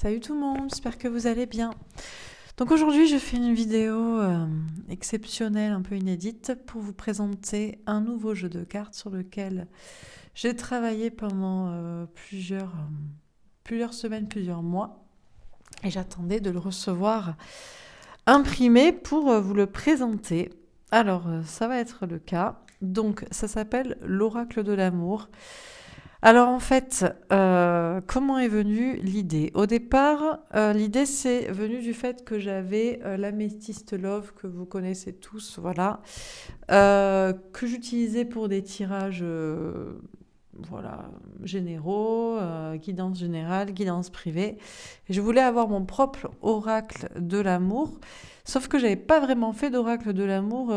Salut tout le monde, j'espère que vous allez bien. Donc aujourd'hui je fais une vidéo exceptionnelle, un peu inédite, pour vous présenter un nouveau jeu de cartes sur lequel j'ai travaillé pendant plusieurs semaines, plusieurs mois. Et j'attendais de le recevoir imprimé pour vous le présenter. Alors ça va être le cas. Donc ça s'appelle l'Oracle de l'amour. Alors en fait, comment est venue l'idée? Au départ, l'idée c'est venu du fait que j'avais l'Amethyst Love que vous connaissez tous, voilà, que j'utilisais pour des tirages voilà, généraux, guidance générale, guidance privée. Et je voulais avoir mon propre oracle de l'amour, sauf que j'avais pas vraiment fait d'oracle de l'amour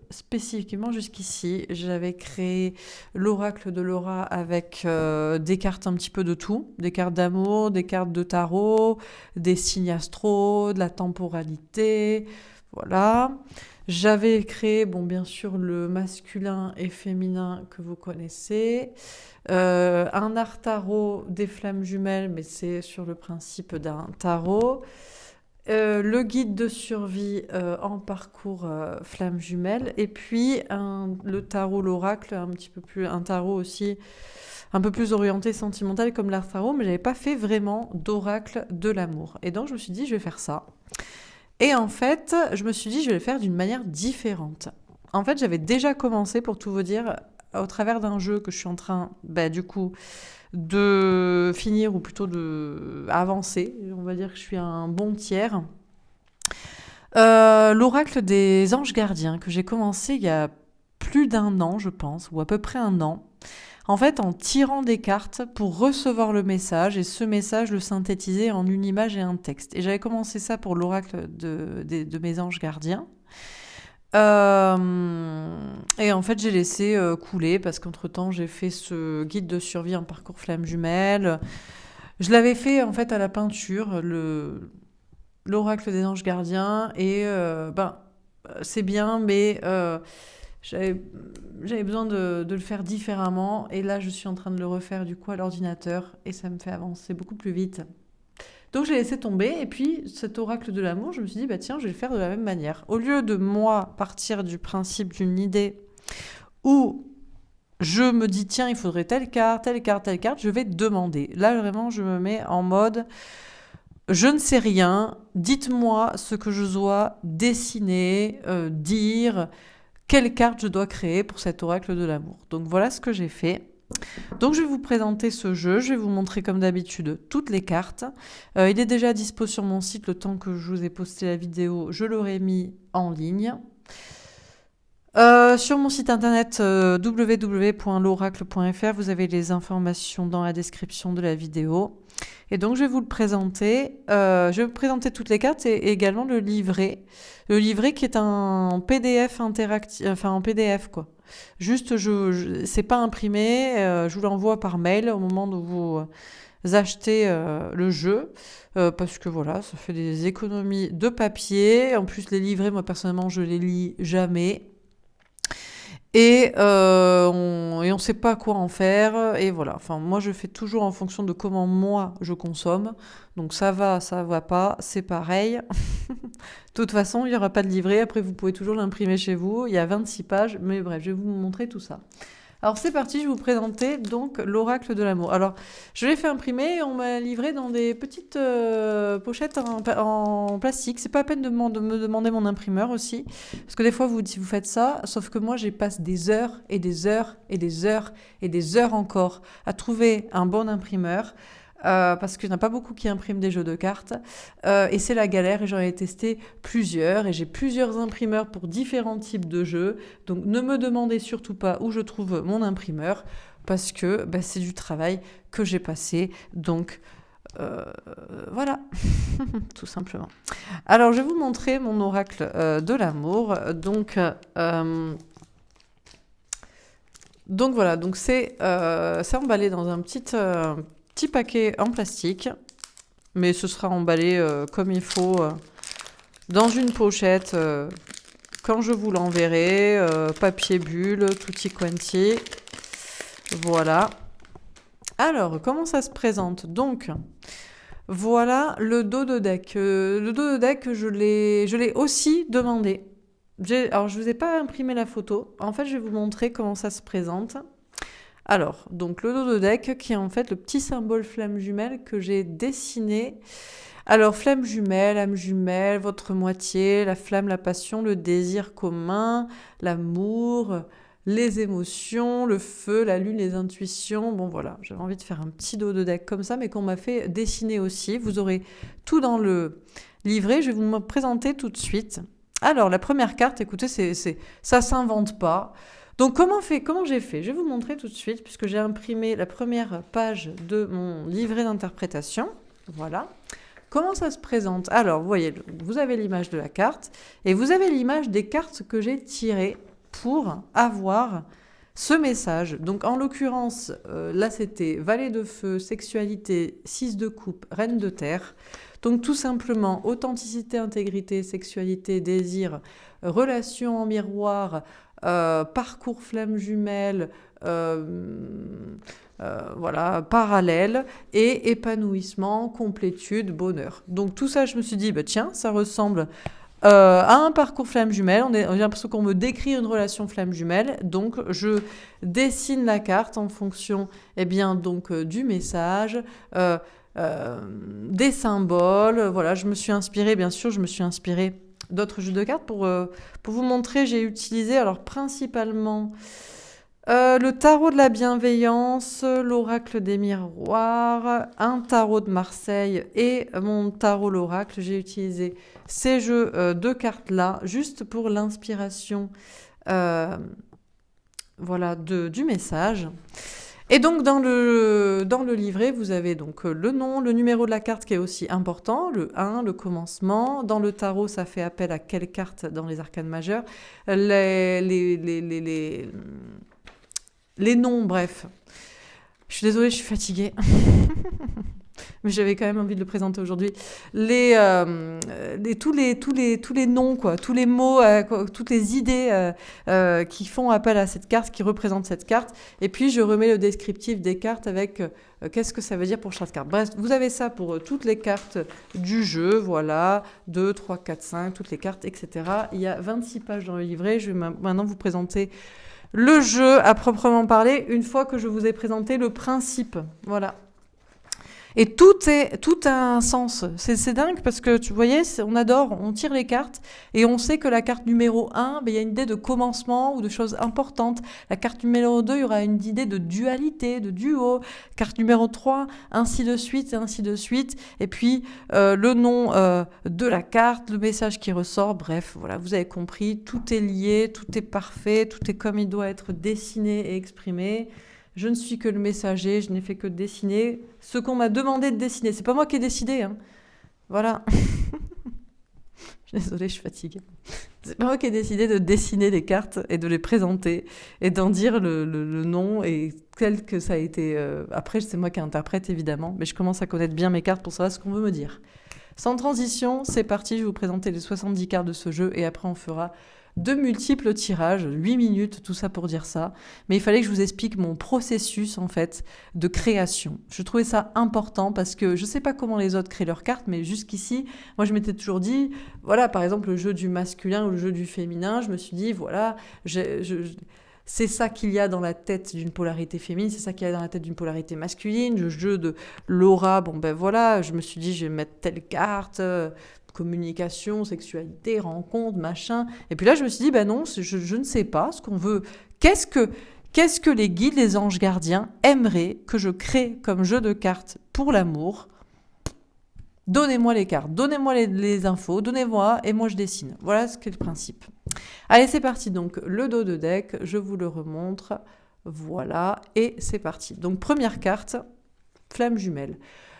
spécifiquement jusqu'ici. J'avais créé l'oracle de Laura avec des cartes un petit peu de tout, des cartes d'amour, des cartes de tarot, des signes astro, de la temporalité, voilà. J'avais créé, bon, bien sûr, le masculin et féminin que vous connaissez. Un art tarot des flammes jumelles, mais c'est sur le principe d'un tarot. Le guide de survie en parcours flammes jumelles. Et puis le tarot, l'oracle, un tarot aussi un peu plus orienté sentimental comme l'art tarot, mais j'avais pas fait vraiment d'oracle de l'amour. Et donc je me suis dit, je vais faire ça. Et en fait, je me suis dit, je vais le faire d'une manière différente. En fait, j'avais déjà commencé, pour tout vous dire, au travers d'un jeu que je suis en train, du coup, de finir, ou plutôt de avancer. On va dire que je suis un bon tiers. L'oracle des anges gardiens, que j'ai commencé il y a plus d'un an, je pense, ou à peu près un an. En fait, en tirant des cartes pour recevoir le message et ce message le synthétiser en une image et un texte. Et j'avais commencé ça pour l'oracle de mes anges gardiens. Et en fait, j'ai laissé couler parce qu'entre-temps, j'ai fait ce guide de survie en parcours flammes jumelles. Je l'avais fait en fait à la peinture, l'oracle des anges gardiens. Et c'est bien, mais j'avais besoin de le faire différemment. Et là, je suis en train de le refaire du coup à l'ordinateur. Et ça me fait avancer beaucoup plus vite. Donc j'ai laissé tomber. Et puis cet oracle de l'amour, je me suis dit, tiens, je vais le faire de la même manière. Au lieu de moi partir du principe d'une idée où je me dis, tiens, il faudrait telle carte, telle carte, telle carte, je vais demander. Là, vraiment, je me mets en mode, je ne sais rien, dites-moi ce que je dois dessiner, dire, quelle carte je dois créer pour cet oracle de l'amour. Donc voilà ce que j'ai fait. Donc je vais vous présenter ce jeu, je vais vous montrer comme d'habitude toutes les cartes. Il est déjà dispo sur mon site, le temps que je vous ai posté la vidéo, je l'aurai mis en ligne. Sur mon site internet www.l'oracle.fr, vous avez les informations dans la description de la vidéo. Et donc je vais vous le présenter. Je vais vous présenter toutes les cartes et également le livret. Le livret qui est un PDF interactif, enfin en PDF quoi. Juste, c'est pas imprimé, je vous l'envoie par mail au moment où vous achetez le jeu. Parce que voilà, ça fait des économies de papier. En plus, les livrets, moi personnellement, je les lis jamais. Et on sait pas quoi en faire. Et voilà. Enfin, moi, je fais toujours en fonction de comment moi je consomme. Donc ça va pas, c'est pareil. De toute façon, il n'y aura pas de livret. Après, vous pouvez toujours l'imprimer chez vous. Il y a 26 pages. Mais bref, je vais vous montrer tout ça. Alors c'est parti, je vais vous présenter donc l'oracle de l'amour. Alors je l'ai fait imprimer et on m'a livré dans des petites pochettes en plastique. C'est pas à peine de me demander mon imprimeur aussi, parce que des fois vous faites ça, sauf que moi j'y passe des heures et des heures et des heures et des heures encore à trouver un bon imprimeur. Parce qu'il n'y en a pas beaucoup qui impriment des jeux de cartes. Et c'est la galère, et j'en ai testé plusieurs, et j'ai plusieurs imprimeurs pour différents types de jeux. Donc ne me demandez surtout pas où je trouve mon imprimeur, parce que c'est du travail que j'ai passé. Donc voilà, tout simplement. Alors je vais vous montrer mon oracle de l'amour. Donc voilà, donc c'est emballé dans un petit paquet en plastique, mais ce sera emballé comme il faut dans une pochette quand je vous l'enverrai, papier bulle, tutti quanti. Voilà. Alors, comment ça se présente? Donc, Voilà le dos de deck. Le dos de deck, je l'ai aussi demandé. Alors, je vous ai pas imprimé la photo. En fait, je vais vous montrer comment ça se présente. Alors, donc le dos de deck, qui est en fait le petit symbole flamme jumelle que j'ai dessiné. Alors, flamme jumelle, âme jumelle, votre moitié, la flamme, la passion, le désir commun, l'amour, les émotions, le feu, la lune, les intuitions. Bon, voilà, j'avais envie de faire un petit dos de deck comme ça, mais qu'on m'a fait dessiner aussi. Vous aurez tout dans le livret. Je vais vous me présenter tout de suite. Alors, la première carte, écoutez, ça s'invente pas. Donc, comment j'ai fait? Je vais vous montrer tout de suite, puisque j'ai imprimé la première page de mon livret d'interprétation. Voilà. Comment ça se présente? Alors, vous voyez, vous avez l'image de la carte et vous avez l'image des cartes que j'ai tirées pour avoir ce message. Donc, en l'occurrence, là, c'était Valet de feu, sexualité, 6 de coupe, Reine de terre. Donc, tout simplement, authenticité, intégrité, sexualité, désir, relation en miroir, parcours flamme jumelle, voilà, parallèle et épanouissement, complétude, bonheur. Donc tout ça, je me suis dit, bah, tiens, ça ressemble à un parcours flamme jumelle. On a l'impression qu'on me décrit une relation flamme jumelle. Donc je dessine la carte en fonction donc, du message, des symboles. Voilà, je me suis inspirée, bien sûr, d'autres jeux de cartes pour vous montrer. J'ai utilisé alors principalement le tarot de la bienveillance, l'oracle des miroirs, un tarot de Marseille et mon tarot l'oracle. J'ai utilisé ces jeux de cartes-là juste pour l'inspiration voilà, du message. Et donc dans le livret, vous avez donc le nom, le numéro de la carte qui est aussi important, le 1, le commencement. Dans le tarot, ça fait appel à quelle carte dans les arcanes majeures? Les noms, bref. Je suis désolée, je suis fatiguée. Mais j'avais quand même envie de le présenter aujourd'hui. Tous les noms, quoi, tous les mots, toutes les idées qui font appel à cette carte, qui représentent cette carte. Et puis, je remets le descriptif des cartes avec qu'est-ce que ça veut dire pour chaque carte. Bref, vous avez ça pour toutes les cartes du jeu, voilà, 2, 3, 4, 5, toutes les cartes, etc. Il y a 26 pages dans le livret. Je vais maintenant vous présenter le jeu à proprement parler, une fois que je vous ai présenté le principe. Voilà. Et tout a un sens. C'est dingue parce que, tu voyais, on adore, on tire les cartes et on sait que la carte numéro 1, il y a une idée de commencement ou de choses importantes. La carte numéro 2, il y aura une idée de dualité, de duo. Carte numéro 3, ainsi de suite et ainsi de suite. Et puis, le nom de la carte, le message qui ressort. Bref, voilà, vous avez compris. Tout est lié, tout est parfait, tout est comme il doit être dessiné et exprimé. Je ne suis que le messager, je n'ai fait que dessiner ce qu'on m'a demandé de dessiner. C'est pas moi qui ai décidé, hein. Voilà. Je suis désolée, je suis fatiguée. C'est pas moi qui ai décidé de dessiner les cartes et de les présenter et d'en dire le nom et tel que ça a été. Après, c'est moi qui interprète, évidemment, mais je commence à connaître bien mes cartes pour savoir ce qu'on veut me dire. Sans transition, c'est parti, je vais vous présenter les 70 cartes de ce jeu et après on fera de multiples tirages, 8 minutes, tout ça pour dire ça. Mais il fallait que je vous explique mon processus, en fait, de création. Je trouvais ça important parce que je sais pas comment les autres créent leurs cartes, mais jusqu'ici, moi, je m'étais toujours dit, voilà, par exemple, le jeu du masculin ou le jeu du féminin, je me suis dit, voilà, c'est ça qu'il y a dans la tête d'une polarité féminine, c'est ça qu'il y a dans la tête d'une polarité masculine. Le jeu de l'aura, bon ben voilà, je me suis dit, je vais mettre telle carte, communication, sexualité, rencontre, machin. Et puis là, je me suis dit, ben non, je ne sais pas ce qu'on veut. Qu'est-ce que les guides, les anges gardiens aimeraient que je crée comme jeu de cartes pour l'amour? Donnez-moi les cartes, donnez-moi les infos, donnez-moi, et moi je dessine. Voilà ce qu'est le principe. Allez, c'est parti. Donc, le dos de deck, je vous le remontre. Voilà, et c'est parti. Donc, première carte, flamme jumelle.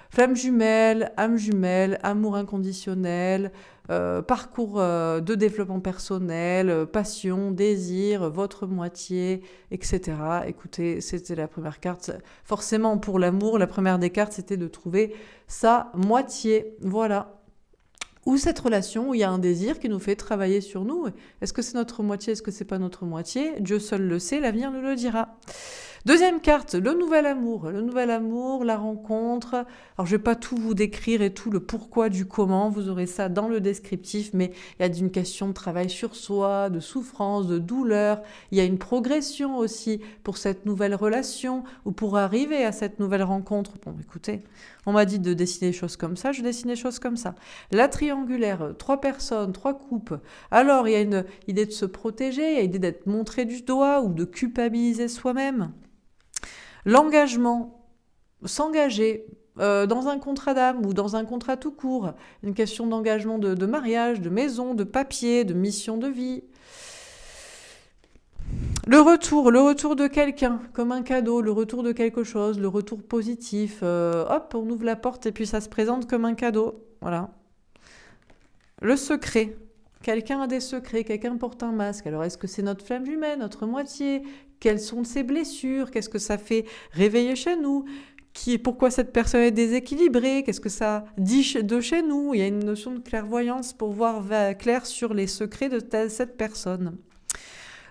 Flamme jumelle, âme jumelle, amour inconditionnel, parcours de développement personnel, passion, désir, votre moitié, etc. Écoutez, c'était la première carte. Forcément, pour l'amour, la première des cartes, c'était de trouver sa moitié. Voilà. Ou cette relation où il y a un désir qui nous fait travailler sur nous. Est-ce que c'est notre moitié? Est-ce que c'est pas notre moitié? Dieu seul le sait, l'avenir nous le dira. Deuxième carte, le nouvel amour. Le nouvel amour, la rencontre. Alors, je vais pas tout vous décrire et tout le pourquoi du comment. Vous aurez ça dans le descriptif, mais il y a une question de travail sur soi, de souffrance, de douleur. Il y a une progression aussi pour cette nouvelle relation ou pour arriver à cette nouvelle rencontre. Bon, écoutez, on m'a dit de dessiner des choses comme ça, je dessine des choses comme ça. La triangulaire, 3 personnes, 3 coupes. Alors, il y a une idée de se protéger, il y a l'idée d'être montré du doigt ou de culpabiliser soi-même. L'engagement, s'engager dans un contrat d'âme ou dans un contrat tout court, une question d'engagement de mariage, de maison, de papier, de mission de vie. Le retour de quelqu'un, comme un cadeau, le retour de quelque chose, le retour positif. Hop, on ouvre la porte et puis ça se présente comme un cadeau. Voilà. Le secret. Quelqu'un a des secrets, quelqu'un porte un masque. Alors, est-ce que c'est notre flamme jumelle, notre moitié? Quelles sont ses blessures? Qu'est-ce que ça fait réveiller chez nous? Pourquoi cette personne est déséquilibrée? Qu'est-ce que ça dit de chez nous? Il y a une notion de clairvoyance pour voir clair sur les secrets de cette personne.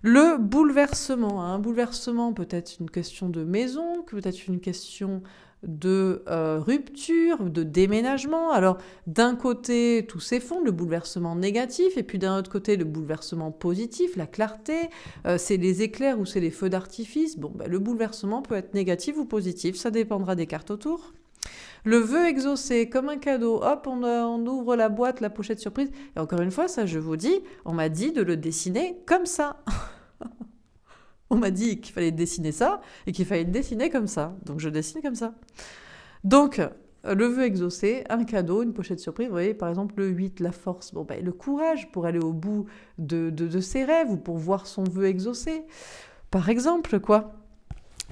Le bouleversement. Un bouleversement peut être une question de maison, peut-être une question de rupture, de déménagement. Alors, d'un côté, tout s'effondre, le bouleversement négatif, et puis d'un autre côté, le bouleversement positif, la clarté, c'est les éclairs ou c'est les feux d'artifice. Bon, le bouleversement peut être négatif ou positif, ça dépendra des cartes autour. Le vœu exaucé, comme un cadeau, hop, on ouvre la boîte, la pochette surprise. Et encore une fois, ça je vous dis, on m'a dit de le dessiner comme ça. On m'a dit qu'il fallait dessiner ça et qu'il fallait le dessiner comme ça. Donc je dessine comme ça. Donc, le vœu exaucé, un cadeau, une pochette surprise. Vous voyez, par exemple, le 8, la force. Bon, le courage pour aller au bout de ses rêves ou pour voir son vœu exaucé. Par exemple, quoi.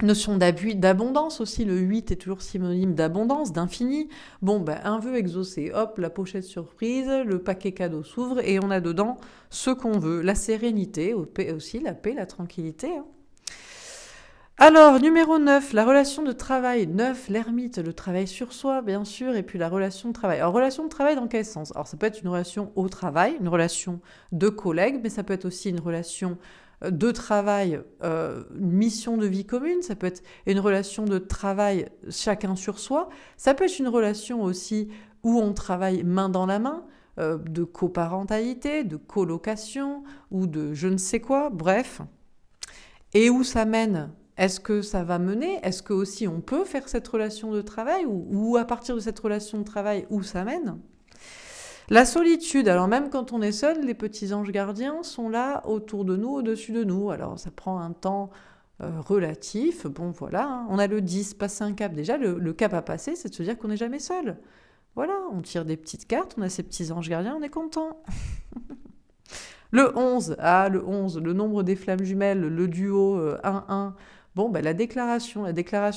Notion d'abondance aussi, le 8 est toujours synonyme d'abondance, d'infini. Bon, un vœu exaucé, hop, la pochette surprise, le paquet cadeau s'ouvre et on a dedans ce qu'on veut. La sérénité, aussi la paix, la tranquillité. Alors, numéro 9, la relation de travail. 9, l'ermite, le travail sur soi, bien sûr, et puis la relation de travail. Alors, relation de travail dans quel sens? Alors, ça peut être une relation au travail, une relation de collègue, mais ça peut être aussi une relation de travail, une mission de vie commune, ça peut être une relation de travail chacun sur soi, ça peut être une relation aussi où on travaille main dans la main, de coparentalité, de colocation ou de je ne sais quoi, bref. Et où ça mène? Est-ce que ça va mener? Est-ce que aussi on peut faire cette relation de travail ou à partir de cette relation de travail, où ça mène? La solitude, alors même quand on est seul, les petits anges gardiens sont là autour de nous, au-dessus de nous. Alors ça prend un temps relatif, bon voilà, hein. On a le 10, passer un cap. Déjà, le cap à passer, c'est de se dire qu'on n'est jamais seul. Voilà, on tire des petites cartes, on a ces petits anges gardiens, on est content. Le 11, le nombre des flammes jumelles, le duo 1-1. Bon, la déclaration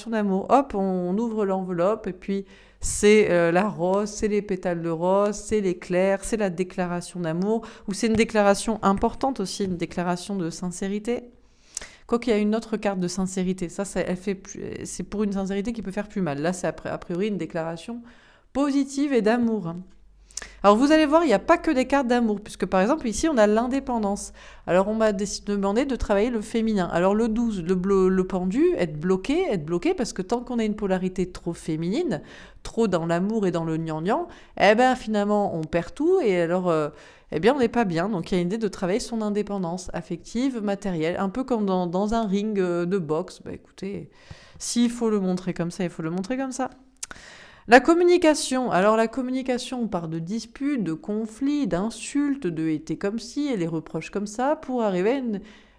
d'amour. Hop, on ouvre l'enveloppe et puis c'est la rose, c'est les pétales de rose, c'est l'éclair, c'est la déclaration d'amour. Ou c'est une déclaration importante aussi, une déclaration de sincérité. Quoiqu'il y a une autre carte de sincérité. Ça c'est pour une sincérité qui peut faire plus mal. Là, c'est a priori une déclaration positive et d'amour. Alors vous allez voir, il n'y a pas que des cartes d'amour, puisque par exemple ici on a l'indépendance. Alors on m'a demandé de travailler le féminin. Alors le 12, le pendu, être bloqué, parce que tant qu'on a une polarité trop féminine, trop dans l'amour et dans le gnangnan, finalement on perd tout et alors on n'est pas bien. Donc il y a une idée de travailler son indépendance affective, matérielle, un peu comme dans un ring de boxe. Écoutez, s'il faut le montrer comme ça, il faut le montrer comme ça. La communication. Alors la communication, on part de disputes, de conflits, d'insultes, de « était comme si » et les reproches comme ça pour arriver à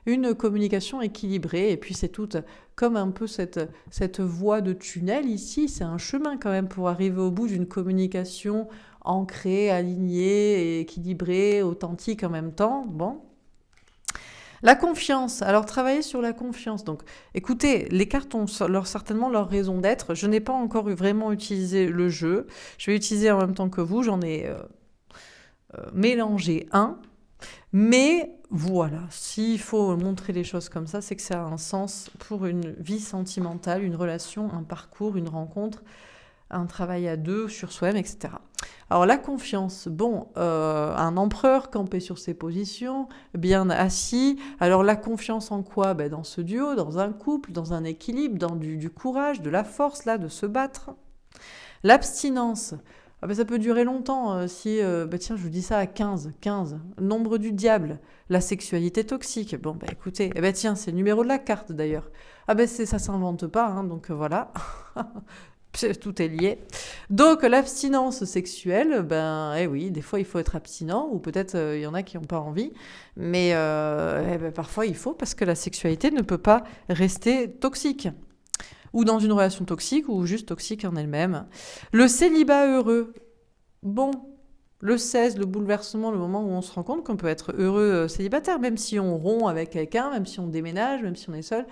une communication équilibrée. Et puis c'est tout comme un peu cette voie de tunnel ici. C'est un chemin quand même pour arriver au bout d'une communication ancrée, alignée, équilibrée, authentique en même temps. Bon. La confiance. Alors, travailler sur la confiance. Donc, écoutez, les cartes ont certainement leur raison d'être. Je n'ai pas encore vraiment utilisé le jeu. Je vais utiliser en même temps que vous. J'en ai mélangé un. Mais voilà, s'il faut montrer les choses comme ça, c'est que ça a un sens pour une vie sentimentale, une relation, un parcours, une rencontre, un travail à deux sur soi-même, etc. Alors la confiance, bon, un empereur campé sur ses positions, bien assis. Alors la confiance en quoi? Ben, dans ce duo, dans un couple, dans un équilibre, dans du courage, de la force, là, de se battre. L'abstinence, ah ben, ça peut durer longtemps si, ben, tiens, je vous dis ça à 15, nombre du diable, la sexualité toxique. Bon, ben écoutez, eh ben, tiens, c'est le numéro de la carte d'ailleurs. Ah ben ça s'invente pas, hein, donc voilà. Tout est lié. Donc l'abstinence sexuelle, ben eh oui, des fois il faut être abstinent, ou peut-être il y en a qui n'ont pas envie, mais eh ben, parfois il faut parce que la sexualité ne peut pas rester toxique, ou dans une relation toxique, ou juste toxique en elle-même. Le célibat heureux, bon, le 16, le bouleversement, le moment où on se rend compte qu'on peut être heureux célibataire, même si on rompt avec quelqu'un, même si on déménage, même si on est seul.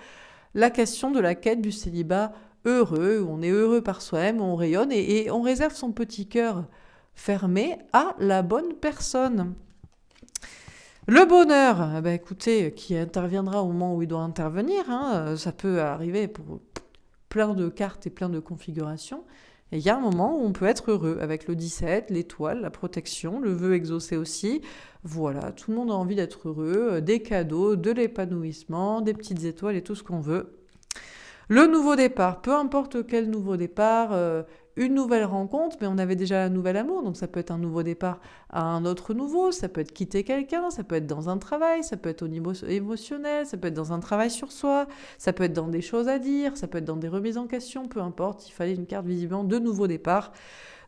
La question de la quête du célibat heureux, où on est heureux par soi-même, où on rayonne et on réserve son petit cœur fermé à la bonne personne. Le bonheur, eh ben écoutez, qui interviendra au moment où il doit intervenir, hein, ça peut arriver pour plein de cartes et plein de configurations. Et il y a un moment où on peut être heureux avec le 17, l'étoile, la protection, le vœu exaucé aussi. Voilà, tout le monde a envie d'être heureux, des cadeaux, de l'épanouissement, des petites étoiles et tout ce qu'on veut. Le nouveau départ, peu importe quel nouveau départ, une nouvelle rencontre, mais on avait déjà un nouvel amour, donc ça peut être un nouveau départ à un autre nouveau, ça peut être quitter quelqu'un, ça peut être dans un travail, ça peut être au niveau émotionnel, ça peut être dans un travail sur soi, ça peut être dans des choses à dire, ça peut être dans des remises en question, peu importe, il fallait une carte visiblement de nouveau départ.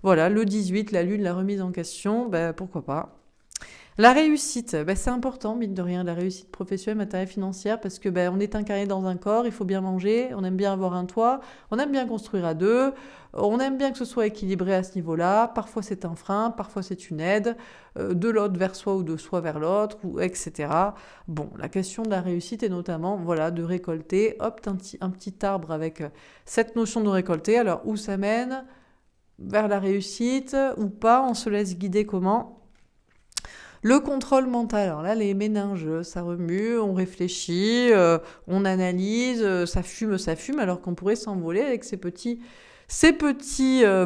Voilà, le 18, la lune, la remise en question, ben, pourquoi pas. La réussite, ben, c'est important, mine de rien, la réussite professionnelle, matérielle, financière, parce que ben, on est incarné dans un corps, il faut bien manger, on aime bien avoir un toit, on aime bien construire à deux, on aime bien que ce soit équilibré à ce niveau-là. Parfois c'est un frein, parfois c'est une aide, de l'autre vers soi ou de soi vers l'autre, ou etc. Bon, la question de la réussite est notamment, voilà, de récolter, hop, un petit arbre avec cette notion de récolter. Alors où ça mène? Vers la réussite ou pas? On se laisse guider comment? Le contrôle mental, alors là, les méninges, ça remue, on réfléchit, on analyse, ça fume, alors qu'on pourrait s'envoler avec ces petits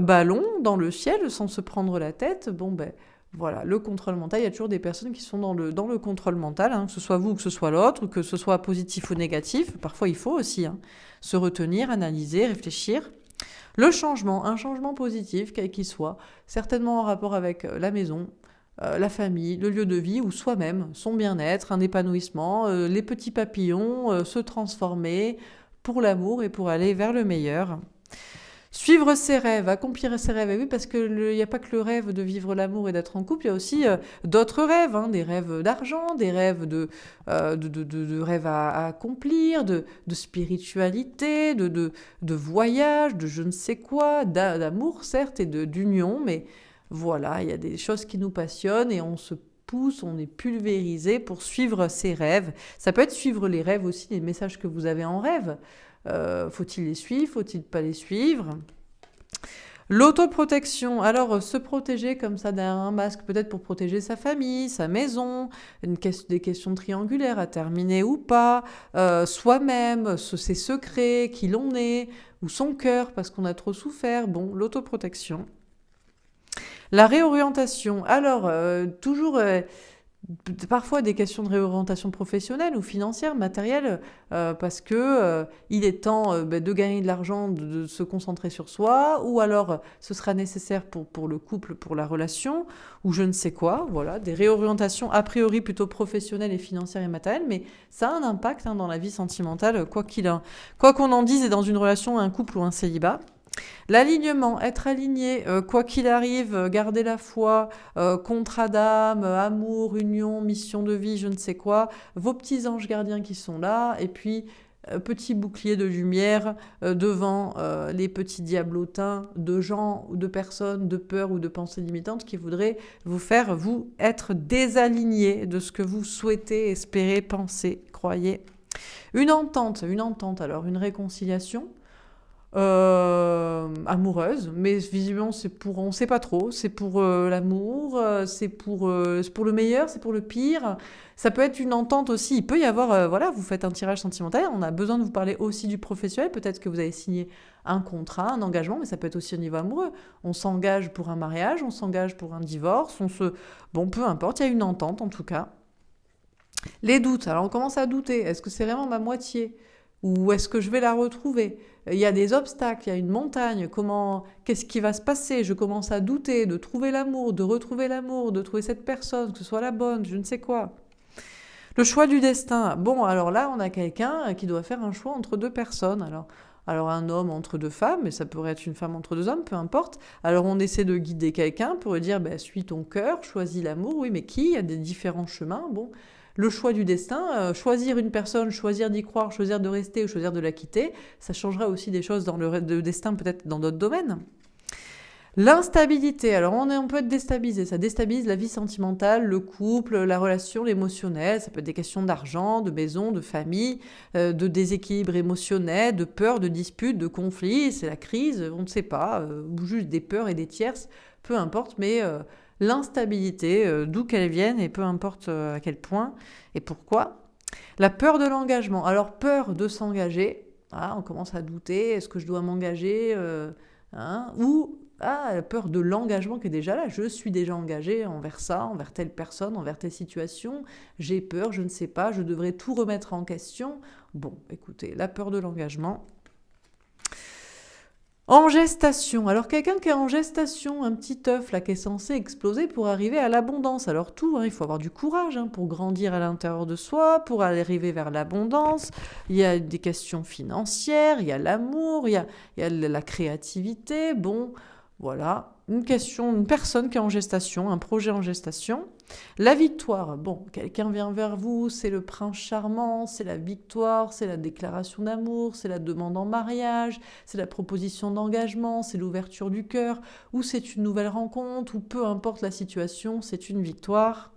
ballons dans le ciel sans se prendre la tête. Bon, ben voilà, le contrôle mental, il y a toujours des personnes qui sont dans le contrôle mental, hein, que ce soit vous, que ce soit l'autre, que ce soit positif ou négatif. Parfois, il faut aussi se retenir, analyser, réfléchir. Le changement, un changement positif, quel qu'il soit, certainement en rapport avec la maison, la famille, le lieu de vie ou soi-même, son bien-être, un épanouissement, les petits papillons, se transformer pour l'amour et pour aller vers le meilleur. Suivre ses rêves, accomplir ses rêves, et oui, parce qu'il n'y a pas que le rêve de vivre l'amour et d'être en couple, il y a aussi d'autres rêves, hein, des rêves d'argent, des rêves de rêves à accomplir, de spiritualité, de voyage, de je ne sais quoi, d'amour certes et d'union, mais voilà, il y a des choses qui nous passionnent et on se pousse, on est pulvérisé pour suivre ses rêves. Ça peut être suivre les rêves aussi, les messages que vous avez en rêve. Faut-il les suivre? Faut-il pas les suivre? L'autoprotection, alors se protéger comme ça derrière un masque, peut-être pour protéger sa famille, sa maison, des questions triangulaires à terminer ou pas, soi-même, ses secrets, qui l'on est, ou son cœur parce qu'on a trop souffert. Bon, l'autoprotection. La réorientation, alors toujours parfois des questions de réorientation professionnelle ou financière, matérielle, parce que il est temps de gagner de l'argent, de se concentrer sur soi, ou alors ce sera nécessaire pour le couple, pour la relation, ou je ne sais quoi, voilà, des réorientations a priori plutôt professionnelles et financières et matérielles, mais ça a un impact dans la vie sentimentale, quoi qu'on en dise, et dans une relation, un couple ou un célibat. L'alignement, être aligné, quoi qu'il arrive, garder la foi, contrat d'âme, amour, union, mission de vie, je ne sais quoi, vos petits anges gardiens qui sont là, et puis petit bouclier de lumière devant les petits diablotins de gens ou de personnes, de peur ou de pensées limitantes qui voudraient vous faire, vous, être désalignés de ce que vous souhaitez, espérez, pensez, croyez. Une entente, alors une réconciliation. amoureuse, mais visiblement c'est pour, on sait pas trop, c'est pour l'amour, c'est pour le meilleur, c'est pour le pire. Ça peut être une entente aussi. Il peut y avoir, voilà, vous faites un tirage sentimental, on a besoin de vous parler aussi du professionnel. Peut-être que vous avez signé un contrat, un engagement, mais ça peut être aussi au niveau amoureux. On s'engage pour un mariage, on s'engage pour un divorce, bon, peu importe, il y a une entente en tout cas. Les doutes. Alors on commence à douter. Est-ce que c'est vraiment ma moitié? Ou est-ce que je vais la retrouver? Il y a des obstacles, il y a une montagne. Qu'est-ce qui va se passer? Je commence à douter de trouver l'amour, de retrouver l'amour, de trouver cette personne, que ce soit la bonne, je ne sais quoi. Le choix du destin. Bon, alors là, on a quelqu'un qui doit faire un choix entre deux personnes. Alors un homme entre deux femmes, mais ça pourrait être une femme entre deux hommes, peu importe. Alors on essaie de guider quelqu'un pour lui dire, suis ton cœur, choisis l'amour. Oui, mais qui? Il y a des différents chemins. Bon, le choix du destin, choisir une personne, choisir d'y croire, choisir de rester ou choisir de la quitter, ça changera aussi des choses dans le destin, peut-être dans d'autres domaines. L'instabilité, alors on peut être déstabilisé, ça déstabilise la vie sentimentale, le couple, la relation, l'émotionnel, ça peut être des questions d'argent, de maison, de famille, de déséquilibre émotionnel, de peur, de dispute, de conflit, c'est la crise, on ne sait pas, ou juste des peurs et des tierces, peu importe, mais l'instabilité, d'où qu'elle vienne et peu importe à quel point et pourquoi. La peur de l'engagement, alors peur de s'engager, on commence à douter, est-ce que je dois m'engager ou la peur de l'engagement qui est déjà là. Je suis déjà engagé envers ça, envers telle personne, envers telle situation. J'ai peur, je ne sais pas, je devrais tout remettre en question. Bon, écoutez, la peur de l'engagement. En gestation. Alors quelqu'un qui est en gestation, un petit œuf là qui est censé exploser pour arriver à l'abondance. Alors il faut avoir du courage pour grandir à l'intérieur de soi, pour arriver vers l'abondance. Il y a des questions financières, il y a l'amour, il y a la créativité. Bon, voilà, une personne qui est en gestation, un projet en gestation. La victoire, bon, quelqu'un vient vers vous, c'est le prince charmant, c'est la victoire, c'est la déclaration d'amour, c'est la demande en mariage, c'est la proposition d'engagement, c'est l'ouverture du cœur, ou c'est une nouvelle rencontre, ou peu importe la situation, c'est une victoire.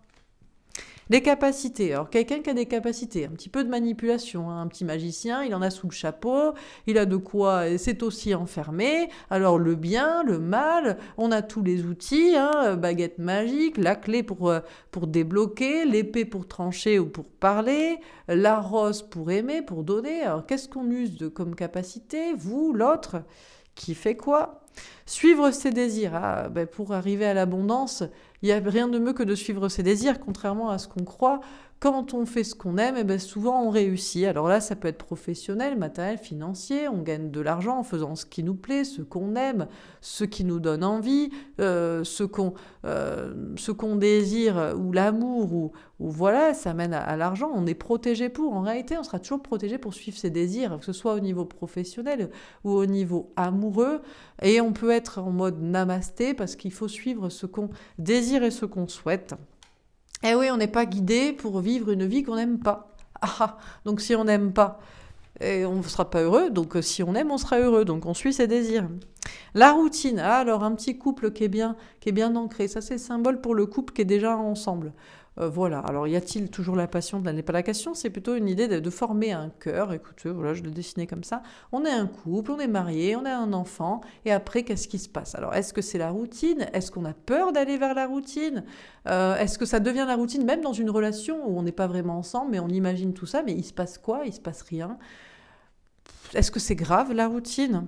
Les capacités. Alors, quelqu'un qui a des capacités, un petit peu de manipulation, un petit magicien, il en a sous le chapeau, il a de quoi, c'est aussi enfermé. Alors, le bien, le mal, on a tous les outils, baguette magique, la clé pour débloquer, l'épée pour trancher ou pour parler, la rose pour aimer, pour donner. Alors, qu'est-ce qu'on use comme capacité? Vous, l'autre, qui fait quoi? Suivre ses désirs. Pour arriver à l'abondance, il n'y a rien de mieux que de suivre ses désirs, contrairement à ce qu'on croit. Quand on fait ce qu'on aime, souvent on réussit. Alors là, ça peut être professionnel, matériel, financier. On gagne de l'argent en faisant ce qui nous plaît, ce qu'on aime, ce qui nous donne envie, ce qu'on désire, ou l'amour, ou voilà, ça mène à l'argent. On est protégé pour. En réalité, on sera toujours protégé pour suivre ses désirs, que ce soit au niveau professionnel ou au niveau amoureux. Et on peut être en mode namasté parce qu'il faut suivre ce qu'on désire et ce qu'on souhaite. Et oui, on n'est pas guidé pour vivre une vie qu'on n'aime pas. Donc si on n'aime pas, on ne sera pas heureux. Donc si on aime, on sera heureux. Donc on suit ses désirs. La routine. Alors un petit couple qui est bien ancré. Ça, c'est le symbole pour le couple qui est déjà ensemble. Voilà. Alors, y a-t-il toujours la passion de la question? C'est plutôt une idée de former un cœur. Écoutez, voilà, je l'ai dessiné comme ça. On est un couple, on est marié, on a un enfant. Et après, qu'est-ce qui se passe? Alors, est-ce que c'est la routine? Est-ce qu'on a peur d'aller vers la routine? Est-ce que ça devient la routine, même dans une relation où on n'est pas vraiment ensemble, mais on imagine tout ça, mais il se passe quoi? Il se passe rien. Est-ce que c'est grave, la routine?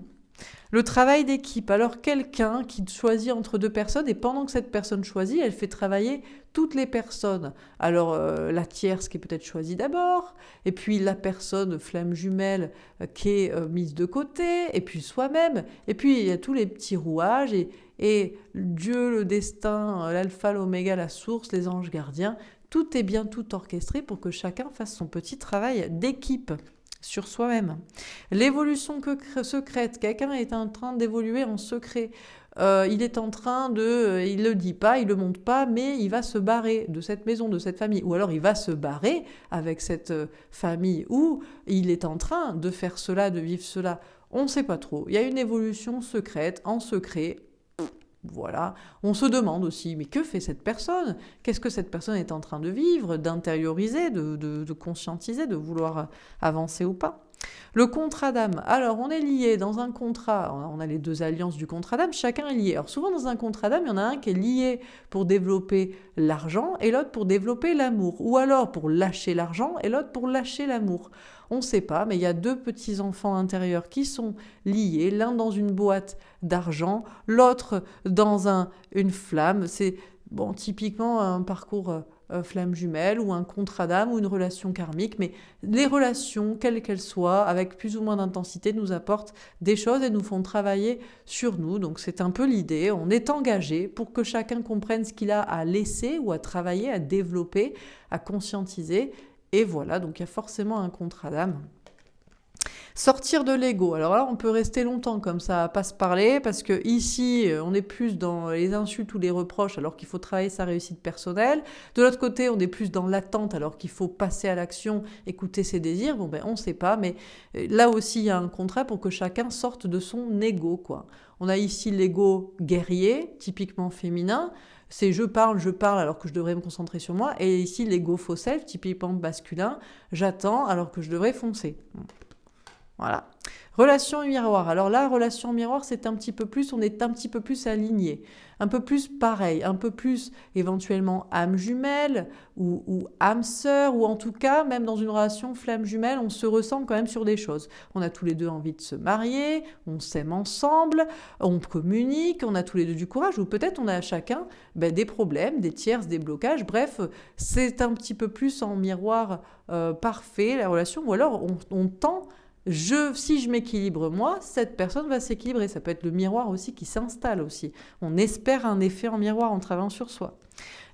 Le travail d'équipe. Alors quelqu'un qui choisit entre deux personnes et pendant que cette personne choisit, elle fait travailler toutes les personnes. Alors la tierce qui est peut-être choisie d'abord, et puis la personne flamme jumelle qui est mise de côté, et puis soi-même, et puis il y a tous les petits rouages, et Dieu, le destin, l'alpha, l'oméga, la source, les anges gardiens, tout est bien tout orchestré pour que chacun fasse son petit travail d'équipe sur soi-même. L'évolution secrète. Quelqu'un est en train d'évoluer en secret. Il est en train il le dit pas, il le montre pas, mais il va se barrer de cette maison, de cette famille. Ou alors il va se barrer avec cette famille. Ou il est en train de faire cela, de vivre cela. On ne sait pas trop. Il y a une évolution secrète, en secret. Voilà. On se demande aussi, mais que fait cette personne? Qu'est-ce que cette personne est en train de vivre, d'intérioriser, de conscientiser, de vouloir avancer ou pas? Le contrat d'âme. Alors, on est lié dans un contrat. On a les deux alliances du contrat d'âme. Chacun est lié. Alors, souvent, dans un contrat d'âme, il y en a un qui est lié pour développer l'argent et l'autre pour développer l'amour. Ou alors pour lâcher l'argent et l'autre pour lâcher l'amour. On ne sait pas, mais il y a deux petits enfants intérieurs qui sont liés. L'un dans une boîte d'argent, l'autre dans une flamme. C'est typiquement un parcours flamme jumelle ou un contrat d'âme ou une relation karmique, mais les relations, quelles qu'elles soient, avec plus ou moins d'intensité, nous apportent des choses et nous font travailler sur nous. Donc c'est un peu l'idée, on est engagé pour que chacun comprenne ce qu'il a à laisser ou à travailler, à développer, à conscientiser. Et voilà, donc il y a forcément un contrat d'âme. Sortir de l'ego. Alors là, on peut rester longtemps comme ça, à pas se parler, parce que ici, on est plus dans les insultes ou les reproches, alors qu'il faut travailler sa réussite personnelle. De l'autre côté, on est plus dans l'attente, alors qu'il faut passer à l'action, écouter ses désirs. On ne sait pas, mais là aussi, il y a un contrat pour que chacun sorte de son ego, quoi. On a ici l'ego guerrier, typiquement féminin. C'est je parle alors que je devrais me concentrer sur moi. Et ici, l'ego faux self, typiquement masculin. J'attends alors que je devrais foncer. Voilà. Relation miroir. Alors là, relation miroir, c'est un petit peu plus, on est un petit peu plus aligné, un peu plus pareil, un peu plus éventuellement âme jumelle ou âme sœur, ou en tout cas, même dans une relation flamme jumelle, on se ressemble quand même sur des choses. On a tous les deux envie de se marier, on s'aime ensemble, on communique, on a tous les deux du courage, ou peut-être on a chacun des problèmes, des tierces, des blocages. Bref, c'est un petit peu plus en miroir parfait la relation, ou alors on tend. Si je m'équilibre moi, cette personne va s'équilibrer. Ça peut être le miroir aussi qui s'installe aussi. On espère un effet en miroir en travaillant sur soi.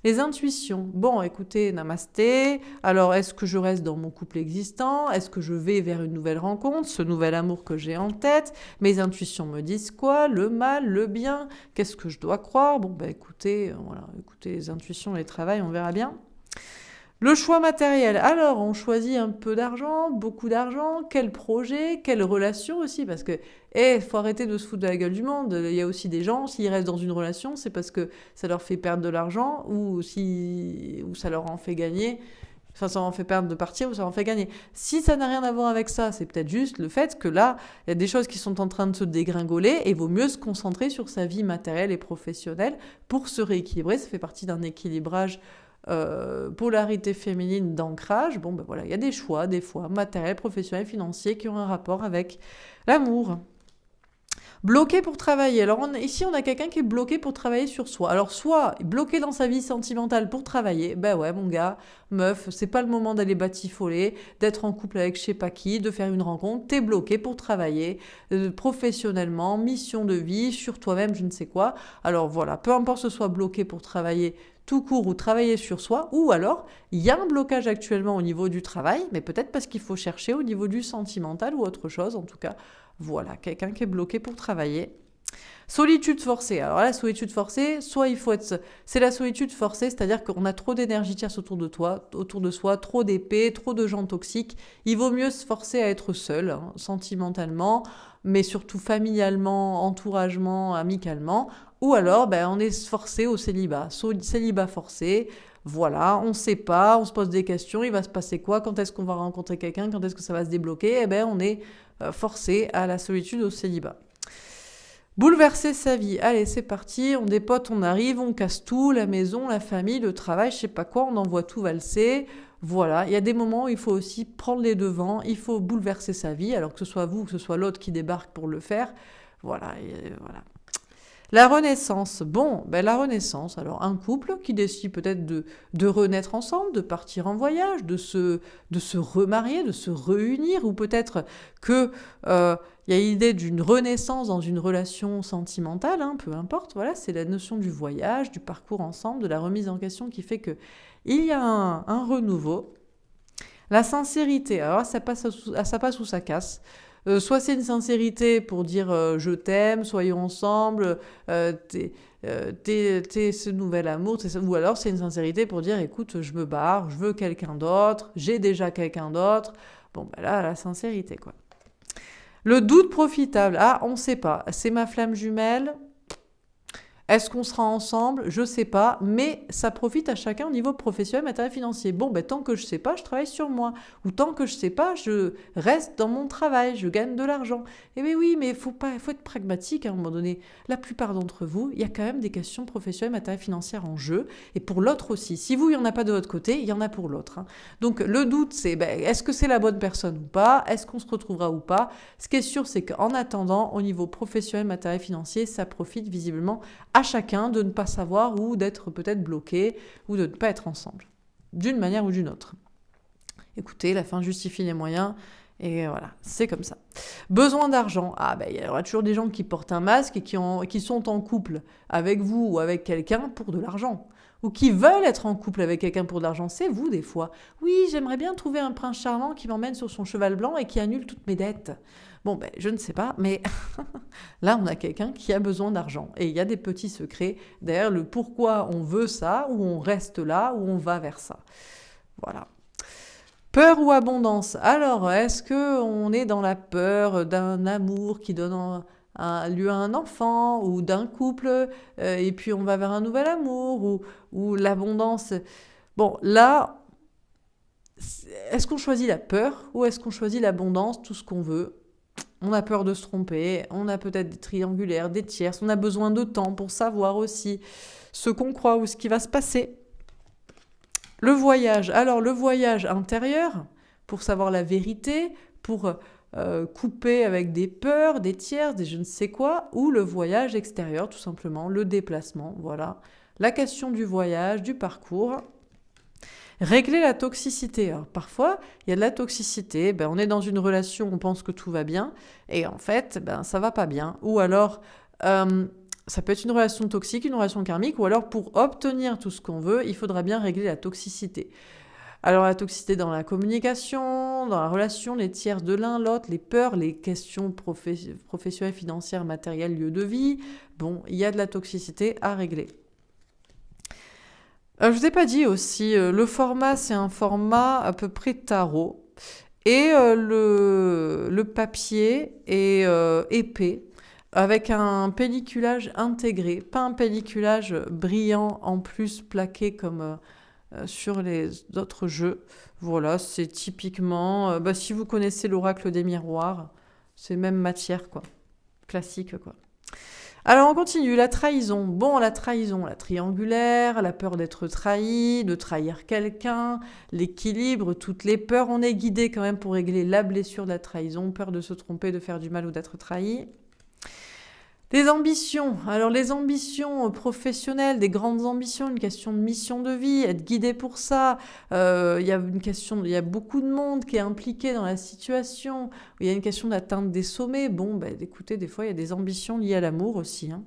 Les intuitions. Bon, écoutez, namasté. Alors, est-ce que je reste dans mon couple existant? Est-ce que je vais vers une nouvelle rencontre? Ce nouvel amour que j'ai en tête? Mes intuitions me disent quoi? Le mal, le bien? Qu'est-ce que je dois croire? Écoutez, écoutez, les intuitions, les travails, on verra bien. Le choix matériel. Alors, on choisit un peu d'argent, beaucoup d'argent, quel projet, quelle relation aussi, parce que, faut arrêter de se foutre de la gueule du monde. Il y a aussi des gens, s'ils restent dans une relation, c'est parce que ça leur fait perdre de l'argent ou ça leur en fait gagner. Enfin, ça en fait perdre de partir ou ça en fait gagner. Si ça n'a rien à voir avec ça, c'est peut-être juste le fait que là, il y a des choses qui sont en train de se dégringoler et il vaut mieux se concentrer sur sa vie matérielle et professionnelle pour se rééquilibrer. Ça fait partie d'un équilibrage polarité féminine d'ancrage. Il y a des choix, des fois, matériels, professionnels, financiers, qui ont un rapport avec l'amour. Bloqué pour travailler. Alors ici, on a quelqu'un qui est bloqué pour travailler sur soi. Alors soit bloqué dans sa vie sentimentale pour travailler, mon gars, meuf, c'est pas le moment d'aller batifoler, d'être en couple avec je sais pas qui, de faire une rencontre, t'es bloqué pour travailler professionnellement, mission de vie, sur toi-même, je ne sais quoi. Alors voilà, peu importe ce soit bloqué pour travailler tout court ou travailler sur soi, ou alors il y a un blocage actuellement au niveau du travail, mais peut-être parce qu'il faut chercher au niveau du sentimental ou autre chose. En tout cas, voilà, quelqu'un qui est bloqué pour travailler. Solitude forcée. Alors la solitude forcée, c'est la solitude forcée, c'est-à-dire qu'on a trop d'énergie tierce autour de soi, trop d'épées, trop de gens toxiques. Il vaut mieux se forcer à être seul, sentimentalement, mais surtout familialement, entouragement, amicalement. Ou alors, on est forcé au célibat. Célibat forcé, voilà, on ne sait pas, on se pose des questions, il va se passer quoi? Quand est-ce qu'on va rencontrer quelqu'un? Quand est-ce que ça va se débloquer? On est forcé à la solitude, au célibat. Bouleverser sa vie. Allez, c'est parti, on dépote, on arrive, on casse tout, la maison, la famille, le travail, je sais pas quoi, on envoie tout valser. Voilà, il y a des moments où il faut aussi prendre les devants, il faut bouleverser sa vie, alors que ce soit vous ou que ce soit l'autre qui débarque pour le faire. Voilà. La renaissance. La renaissance. Alors, un couple qui décide peut-être de renaître ensemble, de partir en voyage, de se remarier, de se réunir, ou peut-être que y a l'idée d'une renaissance dans une relation sentimentale, peu importe. Voilà, c'est la notion du voyage, du parcours ensemble, de la remise en question qui fait que il y a un renouveau. La sincérité. Alors, ça passe ou ça casse. Soit c'est une sincérité pour dire je t'aime, soyons ensemble, t'es ce nouvel amour, ou alors c'est une sincérité pour dire écoute, je me barre, je veux quelqu'un d'autre, j'ai déjà quelqu'un d'autre. Là, la sincérité, quoi. Le doute profitable. Ah, on ne sait pas. C'est ma flamme jumelle. Est-ce qu'on sera ensemble? Je sais pas, mais ça profite à chacun au niveau professionnel, matériel, financier. Bon, ben, tant que je sais pas, je travaille sur moi. Ou tant que je sais pas, je reste dans mon travail, je gagne de l'argent. Eh bien oui, mais faut être pragmatique à un moment donné. La plupart d'entre vous, il y a quand même des questions professionnelles, matérielles, financières en jeu. Et pour l'autre aussi. Si vous, il n'y en a pas de votre côté, il y en a pour l'autre. Hein. Donc le doute, c'est est-ce que c'est la bonne personne ou pas? Est-ce qu'on se retrouvera ou pas? Ce qui est sûr, c'est qu'en attendant, au niveau professionnel, matériel, financier, ça profite visiblement à chacun de ne pas savoir ou d'être peut-être bloqué ou de ne pas être ensemble, d'une manière ou d'une autre. Écoutez, la fin justifie les moyens. Et voilà, c'est comme ça. Besoin d'argent. Il y aura toujours des gens qui portent un masque et qui sont en couple avec vous ou avec quelqu'un pour de l'argent. Ou qui veulent être en couple avec quelqu'un pour de l'argent. C'est vous, des fois. Oui, j'aimerais bien trouver un prince charmant qui m'emmène sur son cheval blanc et qui annule toutes mes dettes. Bon, je ne sais pas, mais là, on a quelqu'un qui a besoin d'argent. Et il y a des petits secrets derrière le pourquoi on veut ça, ou on reste là, ou on va vers ça. Voilà. Peur ou abondance? Alors, est-ce qu'on est dans la peur d'un amour qui donne lieu à un enfant, ou d'un couple, et puis on va vers un nouvel amour, ou l'abondance? Bon, là, est-ce qu'on choisit la peur, ou est-ce qu'on choisit l'abondance, tout ce qu'on veut? On a peur de se tromper, on a peut-être des triangulaires, des tierces, on a besoin de temps pour savoir aussi ce qu'on croit ou ce qui va se passer. Le voyage. Alors, le voyage intérieur, pour savoir la vérité, pour couper avec des peurs, des tierces, des je ne sais quoi, ou le voyage extérieur, tout simplement, le déplacement, voilà. La question du voyage, du parcours. Régler la toxicité. Alors, parfois, il y a de la toxicité, on est dans une relation, on pense que tout va bien, et en fait, ça va pas bien. Ou alors, ça peut être une relation toxique, une relation karmique, ou alors pour obtenir tout ce qu'on veut, il faudra bien régler la toxicité. Alors la toxicité dans la communication, dans la relation, les tierces de l'un, l'autre, les peurs, les questions professionnelles, financières, matérielles, lieu de vie. Bon, il y a de la toxicité à régler. Je ne vous ai pas dit aussi, le format, c'est un format à peu près tarot. Et le papier est épais, avec un pelliculage intégré. Pas un pelliculage brillant en plus plaqué comme sur les autres jeux. Voilà, c'est typiquement... si vous connaissez l'oracle des miroirs, c'est même matière, quoi. Classique, quoi. Alors on continue, la trahison. Bon, la trahison, la triangulaire, la peur d'être trahi, de trahir quelqu'un, l'équilibre, toutes les peurs. On est guidé quand même pour régler la blessure de la trahison, peur de se tromper, de faire du mal ou d'être trahi. Les ambitions. Alors les ambitions professionnelles, des grandes ambitions, une question de mission de vie, être guidé pour ça. Il y a beaucoup de monde qui est impliqué dans la situation. Il y a une question d'atteindre des sommets. Bon, écoutez, des fois il y a des ambitions liées à l'amour aussi. Hein.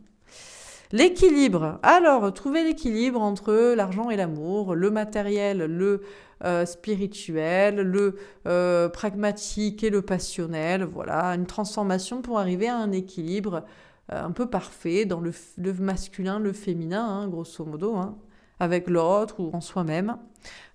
L'équilibre. Alors, trouver l'équilibre entre l'argent et l'amour, le matériel, le spirituel, le pragmatique et le passionnel. Voilà, une transformation pour arriver à un équilibre un peu parfait dans le masculin, le féminin, hein, grosso modo, hein, avec l'autre ou en soi-même.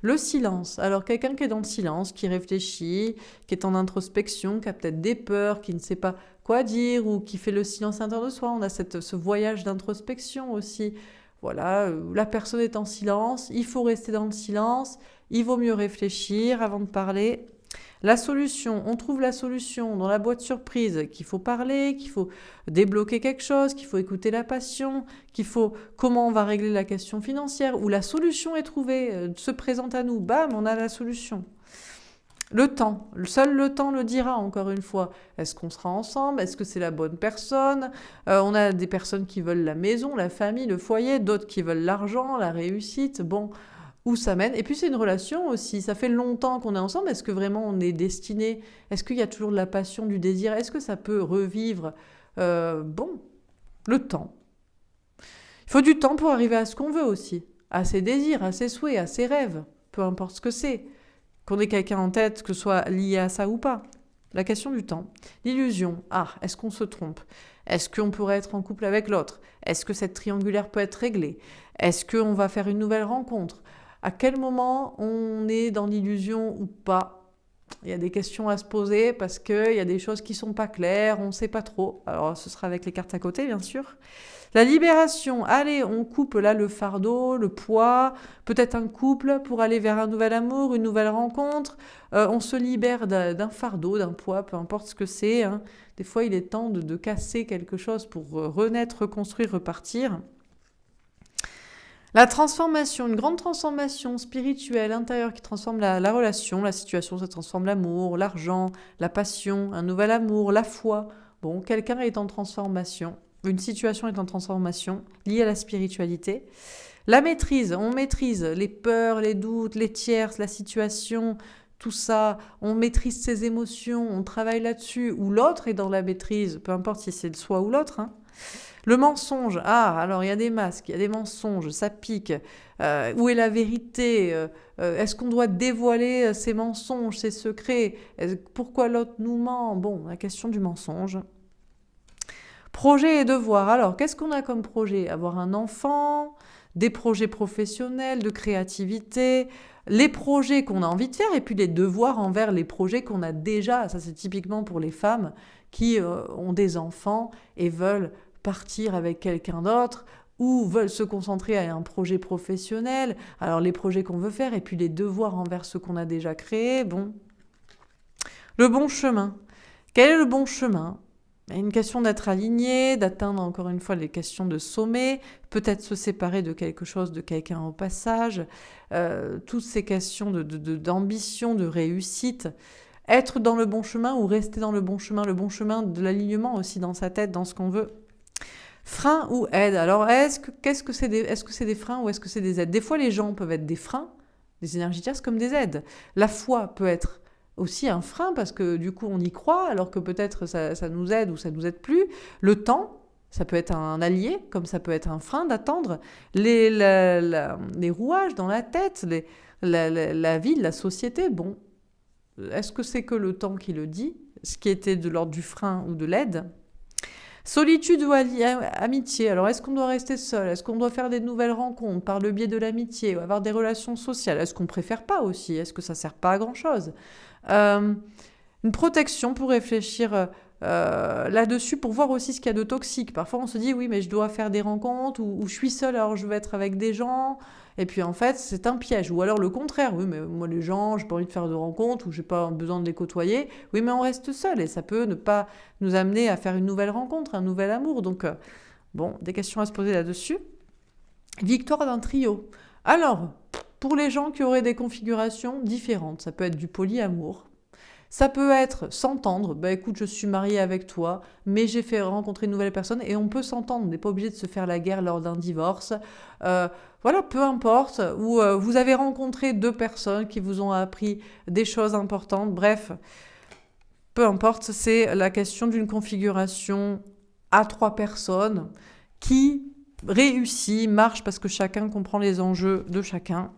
Le silence. Alors, quelqu'un qui est dans le silence, qui réfléchit, qui est en introspection, qui a peut-être des peurs, qui ne sait pas quoi dire ou qui fait le silence intérieur de soi. On a ce voyage d'introspection aussi. Voilà, la personne est en silence, il faut rester dans le silence, il vaut mieux réfléchir avant de parler. La solution, on trouve la solution dans la boîte surprise, qu'il faut parler, qu'il faut débloquer quelque chose, qu'il faut écouter la passion, comment on va régler la question financière, où la solution est trouvée, se présente à nous, bam, on a la solution. Le temps, seul le temps le dira encore une fois. Est-ce qu'on sera ensemble? Est-ce que c'est la bonne personne? On a des personnes qui veulent la maison, la famille, le foyer, d'autres qui veulent l'argent, la réussite, bon... où ça mène. Et puis c'est une relation aussi, ça fait longtemps qu'on est ensemble, est-ce que vraiment on est destiné? Est-ce qu'il y a toujours de la passion, du désir? Est-ce que ça peut revivre? Le temps. Il faut du temps pour arriver à ce qu'on veut aussi, à ses désirs, à ses souhaits, à ses rêves, peu importe ce que c'est. Qu'on ait quelqu'un en tête, que ce soit lié à ça ou pas. La question du temps. L'illusion. Est-ce qu'on se trompe? Est-ce qu'on pourrait être en couple avec l'autre? Est-ce que cette triangulaire peut être réglée? Est-ce qu'on va faire une nouvelle rencontre? À quel moment on est dans l'illusion ou pas? il y a des questions à se poser parce qu'il y a des choses qui sont pas claires, on ne sait pas trop. Alors, ce sera avec les cartes à côté, bien sûr. La libération, allez, on coupe là le fardeau, le poids, peut-être un couple pour aller vers un nouvel amour, une nouvelle rencontre. On se libère d'un fardeau, d'un poids, peu importe ce que c'est. Hein. Des fois, il est temps de casser quelque chose pour renaître, reconstruire, repartir. La transformation, une grande transformation spirituelle, intérieure qui transforme la relation, la situation, ça transforme l'amour, l'argent, la passion, un nouvel amour, la foi. Bon, quelqu'un est en transformation, une situation est en transformation liée à la spiritualité. La maîtrise, on maîtrise les peurs, les doutes, les tierces, la situation, tout ça, on maîtrise ses émotions, on travaille là-dessus, ou l'autre est dans la maîtrise, peu importe si c'est le soi ou l'autre, hein. Le mensonge, alors il y a des masques, il y a des mensonges, ça pique. Où est la vérité? Est-ce qu'on doit dévoiler ces mensonges, ces secrets? Pourquoi l'autre nous ment? Bon, la question du mensonge. Projet et devoir. Alors, qu'est-ce qu'on a comme projet? Avoir un enfant, des projets professionnels, de créativité, les projets qu'on a envie de faire et puis les devoirs envers les projets qu'on a déjà. Ça, c'est typiquement pour les femmes qui ont des enfants et veulent partir avec quelqu'un d'autre ou veulent se concentrer à un projet professionnel, alors les projets qu'on veut faire et puis les devoirs envers ce qu'on a déjà créé, bon. Le bon chemin. Quel est le bon chemin? Une question d'être aligné, d'atteindre encore une fois les questions de sommet, peut-être se séparer de quelque chose, de quelqu'un au passage, toutes ces questions d'ambition, de réussite. Être dans le bon chemin ou rester dans le bon chemin de l'alignement aussi dans sa tête, dans ce qu'on veut. Frein ou aide. Alors, est-ce que c'est des freins ou est-ce que c'est des aides? Des fois, les gens peuvent être des freins, des énergies tierces, comme des aides. La foi peut être aussi un frein parce que du coup, on y croit alors que peut-être ça nous aide ou ça nous aide plus. Le temps, ça peut être un allié, comme ça peut être un frein d'attendre. Les rouages dans la tête, la vie, la société, bon. Est-ce que c'est que le temps qui le dit, ce qui était de l'ordre du frein ou de l'aide? Solitude ou amitié. Alors, est-ce qu'on doit rester seul? Est-ce qu'on doit faire des nouvelles rencontres par le biais de l'amitié ou avoir des relations sociales? Est-ce qu'on préfère pas aussi? Est-ce que ça sert pas à grand-chose? Une protection pour réfléchir là-dessus, pour voir aussi ce qu'il y a de toxique. Parfois, on se dit, oui, mais je dois faire des rencontres ou je suis seule, alors je veux être avec des gens. Et puis, en fait, c'est un piège. Ou alors le contraire, oui, mais moi, les gens, j'ai pas envie de faire de rencontres ou j'ai pas besoin de les côtoyer. Oui, mais on reste seul et ça peut ne pas nous amener à faire une nouvelle rencontre, un nouvel amour. Donc, bon, des questions à se poser là-dessus. Victoire d'un trio. Alors, pour les gens qui auraient des configurations différentes, ça peut être du polyamour. Ça peut être s'entendre, bah écoute, je suis mariée avec toi, mais j'ai fait rencontrer une nouvelle personne et on peut s'entendre, on n'est pas obligé de se faire la guerre lors d'un divorce. Voilà, peu importe, ou vous avez rencontré deux personnes qui vous ont appris des choses importantes, bref, peu importe, c'est la question d'une configuration à 3 personnes qui réussit, marche parce que chacun comprend les enjeux de chacun.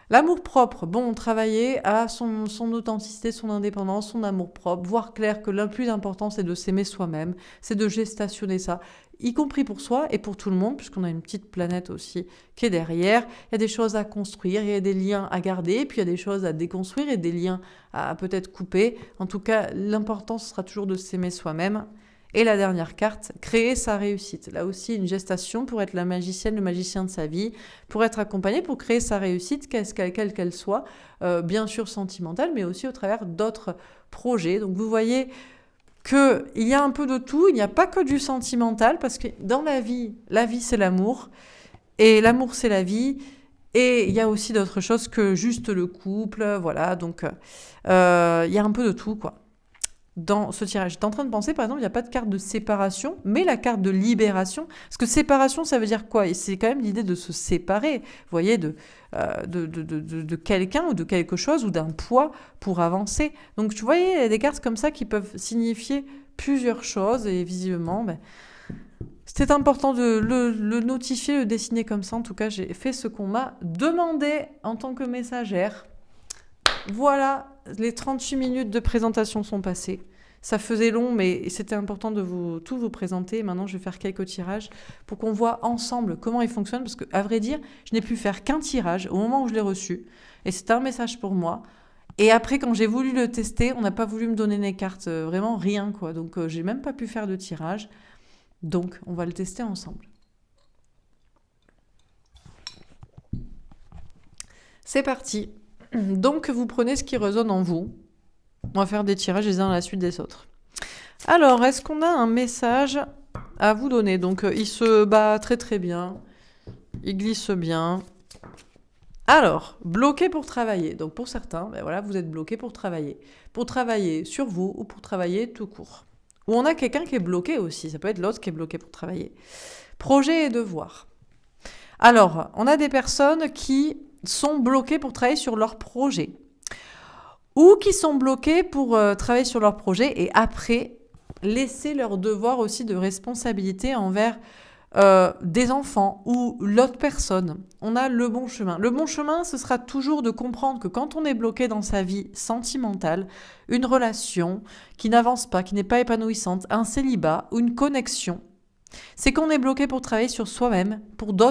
L'amour-propre, bon, travailler à son authenticité, son indépendance, son amour-propre, voir clair que le plus important, c'est de s'aimer soi-même, c'est de gestationner ça, y compris pour soi et pour tout le monde, puisqu'on a une petite planète aussi qui est derrière. Il y a des choses à construire, il y a des liens à garder, puis il y a des choses à déconstruire et des liens à peut-être couper. En tout cas, l'important, ce sera toujours de s'aimer soi-même. Et la dernière carte, créer sa réussite. Là aussi, une gestation pour être la magicienne, le magicien de sa vie, pour être accompagné, pour créer sa réussite, quelle qu'elle soit, bien sûr sentimentale, mais aussi au travers d'autres projets. Donc vous voyez qu'il y a un peu de tout, il n'y a pas que du sentimental, parce que dans la vie c'est l'amour, et l'amour c'est la vie, et il y a aussi d'autres choses que juste le couple, voilà, donc il y a un peu de tout, quoi. Dans ce tirage, j'étais en train de penser, par exemple, il n'y a pas de carte de séparation, mais la carte de libération. Parce que séparation, ça veut dire quoi? Et c'est quand même l'idée de se séparer, vous voyez, de quelqu'un ou de quelque chose ou d'un poids pour avancer. Donc, tu vois, il y a des cartes comme ça qui peuvent signifier plusieurs choses et visiblement, c'était important de le notifier, le dessiner comme ça. En tout cas, j'ai fait ce qu'on m'a demandé en tant que messagère. Voilà, les 38 minutes de présentation sont passées. Ça faisait long, mais c'était important de tout vous présenter. Maintenant, je vais faire quelques tirages pour qu'on voit ensemble comment ils fonctionnent. Parce qu'à vrai dire, je n'ai pu faire qu'un tirage au moment où je l'ai reçu. Et c'était un message pour moi. Et après, quand j'ai voulu le tester, on n'a pas voulu me donner les cartes, vraiment rien, quoi. Donc, j'ai même pas pu faire de tirage. Donc, on va le tester ensemble. C'est parti. Donc, vous prenez ce qui résonne en vous. On va faire des tirages les uns à la suite des autres. Alors, est-ce qu'on a un message à vous donner? Donc, il se bat très très bien. Il glisse bien. Alors, bloqué pour travailler. Donc, pour certains, ben voilà, vous êtes bloqué pour travailler. Pour travailler sur vous ou pour travailler tout court. Ou on a quelqu'un qui est bloqué aussi. Ça peut être l'autre qui est bloqué pour travailler. Projet et devoir. Alors, on a des personnes qui sont bloquées pour travailler sur leur projet. Ou qui sont bloquées pour travailler sur leur projet et après laisser leur devoir aussi de responsabilité envers des enfants ou l'autre personne. On a le bon chemin. Le bon chemin, ce sera toujours de comprendre que quand on est bloqué dans sa vie sentimentale, une relation qui n'avance pas, qui n'est pas épanouissante, un célibat ou une connexion, c'est qu'on est bloqué pour travailler sur soi-même,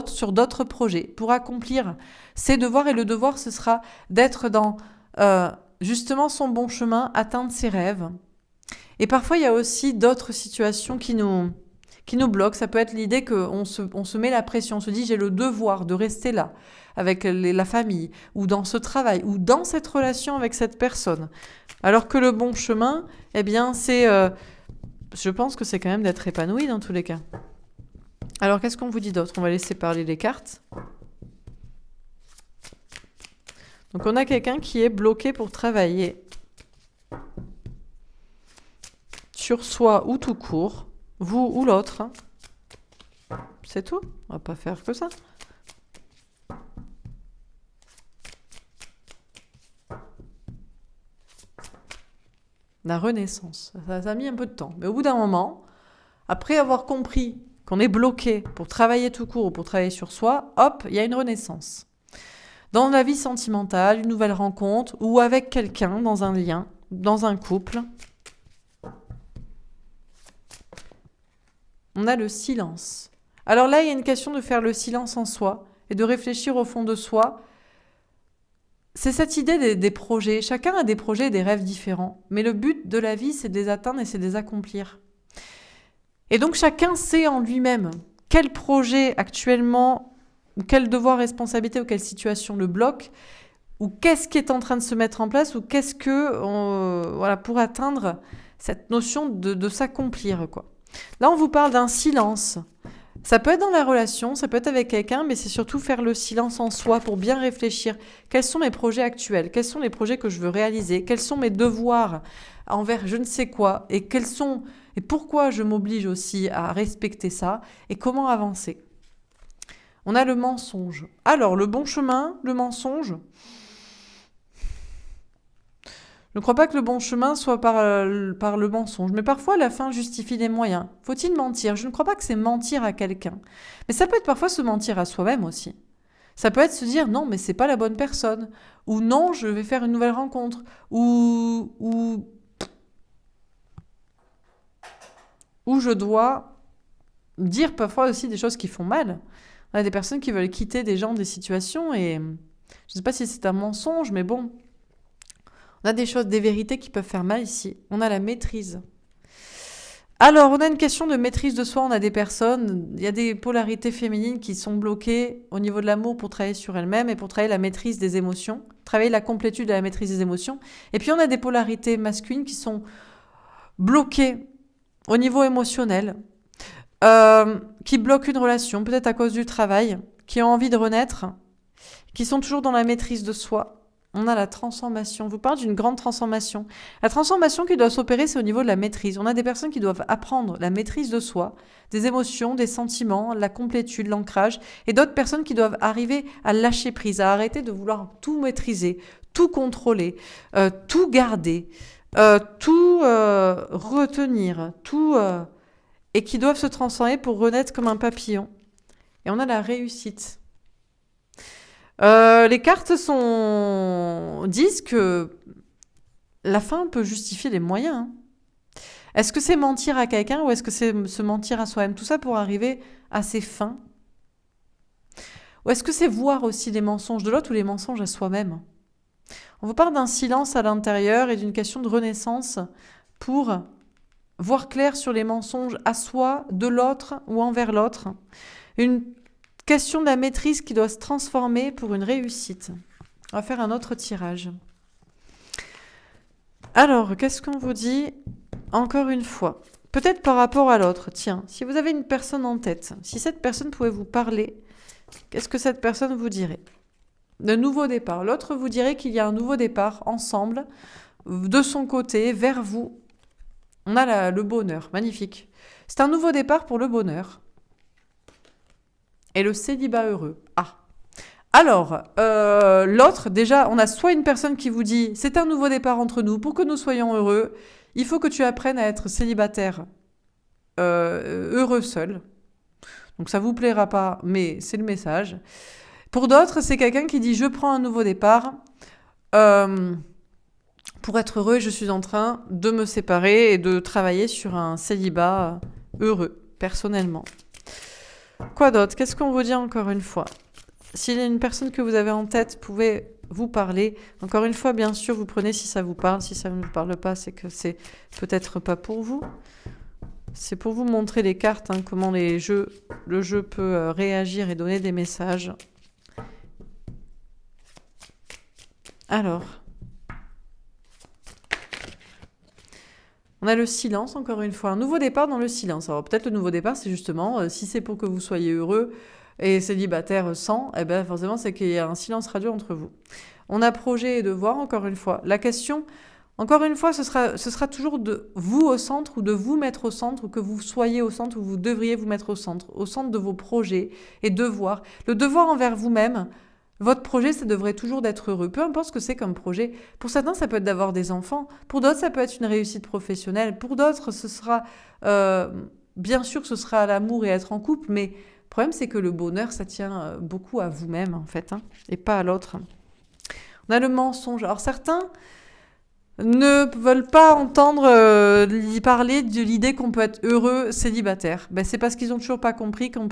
sur d'autres projets, pour accomplir ses devoirs. Et le devoir, ce sera d'être dans justement son bon chemin, atteindre ses rêves. Et parfois, il y a aussi d'autres situations qui nous bloquent. Ça peut être l'idée qu'on se met la pression, on se dit j'ai le devoir de rester là, avec la famille, ou dans ce travail, ou dans cette relation avec cette personne. Alors que le bon chemin, eh bien, c'est... je pense que c'est quand même d'être épanoui dans tous les cas. Alors, qu'est-ce qu'on vous dit d'autre? On va laisser parler les cartes. Donc, on a quelqu'un qui est bloqué pour travailler sur soi ou tout court, vous ou l'autre. Hein. C'est tout. On va pas faire que ça. La renaissance. Ça a mis un peu de temps. Mais au bout d'un moment, après avoir compris qu'on est bloqué pour travailler tout court ou pour travailler sur soi, hop, il y a une renaissance. Dans la vie sentimentale, une nouvelle rencontre ou avec quelqu'un dans un lien, dans un couple. On a le silence. Alors là, il y a une question de faire le silence en soi et de réfléchir au fond de soi. C'est cette idée des projets. Chacun a des projets et des rêves différents. Mais le but de la vie, c'est de les atteindre et c'est de les accomplir. Et donc chacun sait en lui-même quel projet actuellement, ou quel devoir, responsabilité ou quelle situation le bloque, ou qu'est-ce qui est en train de se mettre en place, ou qu'est-ce que, voilà, pour atteindre cette notion de s'accomplir, quoi. Là, on vous parle d'un silence. Ça peut être dans la relation, ça peut être avec quelqu'un, mais c'est surtout faire le silence en soi pour bien réfléchir. Quels sont mes projets actuels? Quels sont les projets que je veux réaliser? Quels sont mes devoirs envers je ne sais quoi? Et pourquoi je m'oblige aussi à respecter ça? Et comment avancer? On a le mensonge. Alors, le bon chemin, le mensonge. Je ne crois pas que le bon chemin soit par le mensonge, mais parfois la fin justifie les moyens. Faut-il mentir? Je ne crois pas que c'est mentir à quelqu'un. Mais ça peut être parfois se mentir à soi-même aussi. Ça peut être se dire non, mais c'est pas la bonne personne. Ou non, je vais faire une nouvelle rencontre. Ou je dois dire parfois aussi des choses qui font mal. On a des personnes qui veulent quitter des gens, des situations, et je ne sais pas si c'est un mensonge, mais bon. On a des choses, des vérités qui peuvent faire mal ici. On a la maîtrise. Alors, on a une question de maîtrise de soi. On a des personnes, il y a des polarités féminines qui sont bloquées au niveau de l'amour pour travailler sur elles-mêmes et pour travailler la maîtrise des émotions, travailler la complétude de la maîtrise des émotions. Et puis, on a des polarités masculines qui sont bloquées au niveau émotionnel, qui bloquent une relation, peut-être à cause du travail, qui ont envie de renaître, qui sont toujours dans la maîtrise de soi. On a la transformation. Je vous parle d'une grande transformation. La transformation qui doit s'opérer, c'est au niveau de la maîtrise. On a des personnes qui doivent apprendre la maîtrise de soi, des émotions, des sentiments, la complétude, l'ancrage, et d'autres personnes qui doivent arriver à lâcher prise, à arrêter de vouloir tout maîtriser, tout contrôler, tout garder, tout retenir, et qui doivent se transformer pour renaître comme un papillon. Et on a la réussite. Les cartes disent que la fin peut justifier les moyens. Hein. Est-ce que c'est mentir à quelqu'un ou est-ce que c'est se mentir à soi-même? Tout ça pour arriver à ses fins. Ou est-ce que c'est voir aussi les mensonges de l'autre ou les mensonges à soi-même? On vous parle d'un silence à l'intérieur et d'une question de renaissance pour voir clair sur les mensonges à soi, de l'autre ou envers l'autre. Une question de la maîtrise qui doit se transformer pour une réussite. On va faire un autre tirage. Alors, qu'est-ce qu'on vous dit encore une fois? Peut-être par rapport à l'autre. Tiens, si vous avez une personne en tête, si cette personne pouvait vous parler, qu'est-ce que cette personne vous dirait? De nouveau départ. L'autre vous dirait qu'il y a un nouveau départ ensemble, de son côté, vers vous. On a le bonheur, magnifique. C'est un nouveau départ pour le bonheur. Et le célibat heureux. Ah. Alors, l'autre, déjà, on a soit une personne qui vous dit « c'est un nouveau départ entre nous, pour que nous soyons heureux, il faut que tu apprennes à être célibataire, heureux seul ». Donc ça vous plaira pas, mais c'est le message. Pour d'autres, c'est quelqu'un qui dit « je prends un nouveau départ, pour être heureux, je suis en train de me séparer et de travailler sur un célibat heureux, personnellement ». Quoi d'autre? Qu'est-ce qu'on vous dit encore une fois? S'il y a une personne que vous avez en tête, pouvez vous parler. Encore une fois, bien sûr, vous prenez si ça vous parle. Si ça ne vous parle pas, c'est que c'est peut-être pas pour vous. C'est pour vous montrer les cartes, hein, comment le jeu peut réagir et donner des messages. Alors, on a le silence, encore une fois. Un nouveau départ dans le silence. Alors peut-être le nouveau départ, c'est justement, si c'est pour que vous soyez heureux et célibataire sans, eh ben forcément, c'est qu'il y a un silence radio entre vous. On a projet et devoir, encore une fois. La question, encore une fois, ce sera toujours de vous au centre ou de vous mettre au centre, ou que vous soyez au centre, ou vous devriez vous mettre au centre de vos projets et devoirs. Le devoir envers vous-même. Votre projet, ça devrait toujours d'être heureux. Peu importe ce que c'est comme projet. Pour certains, ça peut être d'avoir des enfants. Pour d'autres, ça peut être une réussite professionnelle. Pour d'autres, ce sera... bien sûr que ce sera l'amour et être en couple, mais le problème, c'est que le bonheur, ça tient beaucoup à vous-même, en fait, hein, et pas à l'autre. On a le mensonge. Alors, certains ne veulent pas entendre parler de l'idée qu'on peut être heureux célibataire. Ben, c'est parce qu'ils n'ont toujours pas compris qu'on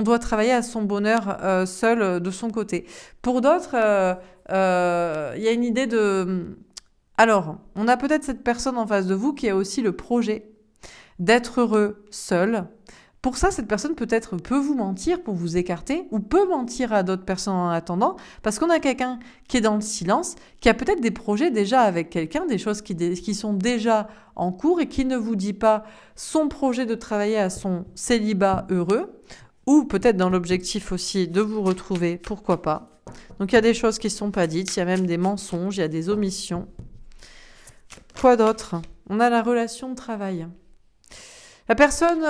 doit travailler à son bonheur seul de son côté. Pour d'autres, il y a une idée de... Alors, on a peut-être cette personne en face de vous qui a aussi le projet d'être heureux seul. Pour ça, cette personne peut-être peut vous mentir pour vous écarter ou peut mentir à d'autres personnes en attendant parce qu'on a quelqu'un qui est dans le silence, qui a peut-être des projets déjà avec quelqu'un, des choses qui sont déjà en cours et qui ne vous dit pas son projet de travailler à son célibat heureux ou peut-être dans l'objectif aussi de vous retrouver, pourquoi pas. Donc il y a des choses qui ne sont pas dites, il y a même des mensonges, il y a des omissions. Quoi d'autre? On a la relation de travail. La personne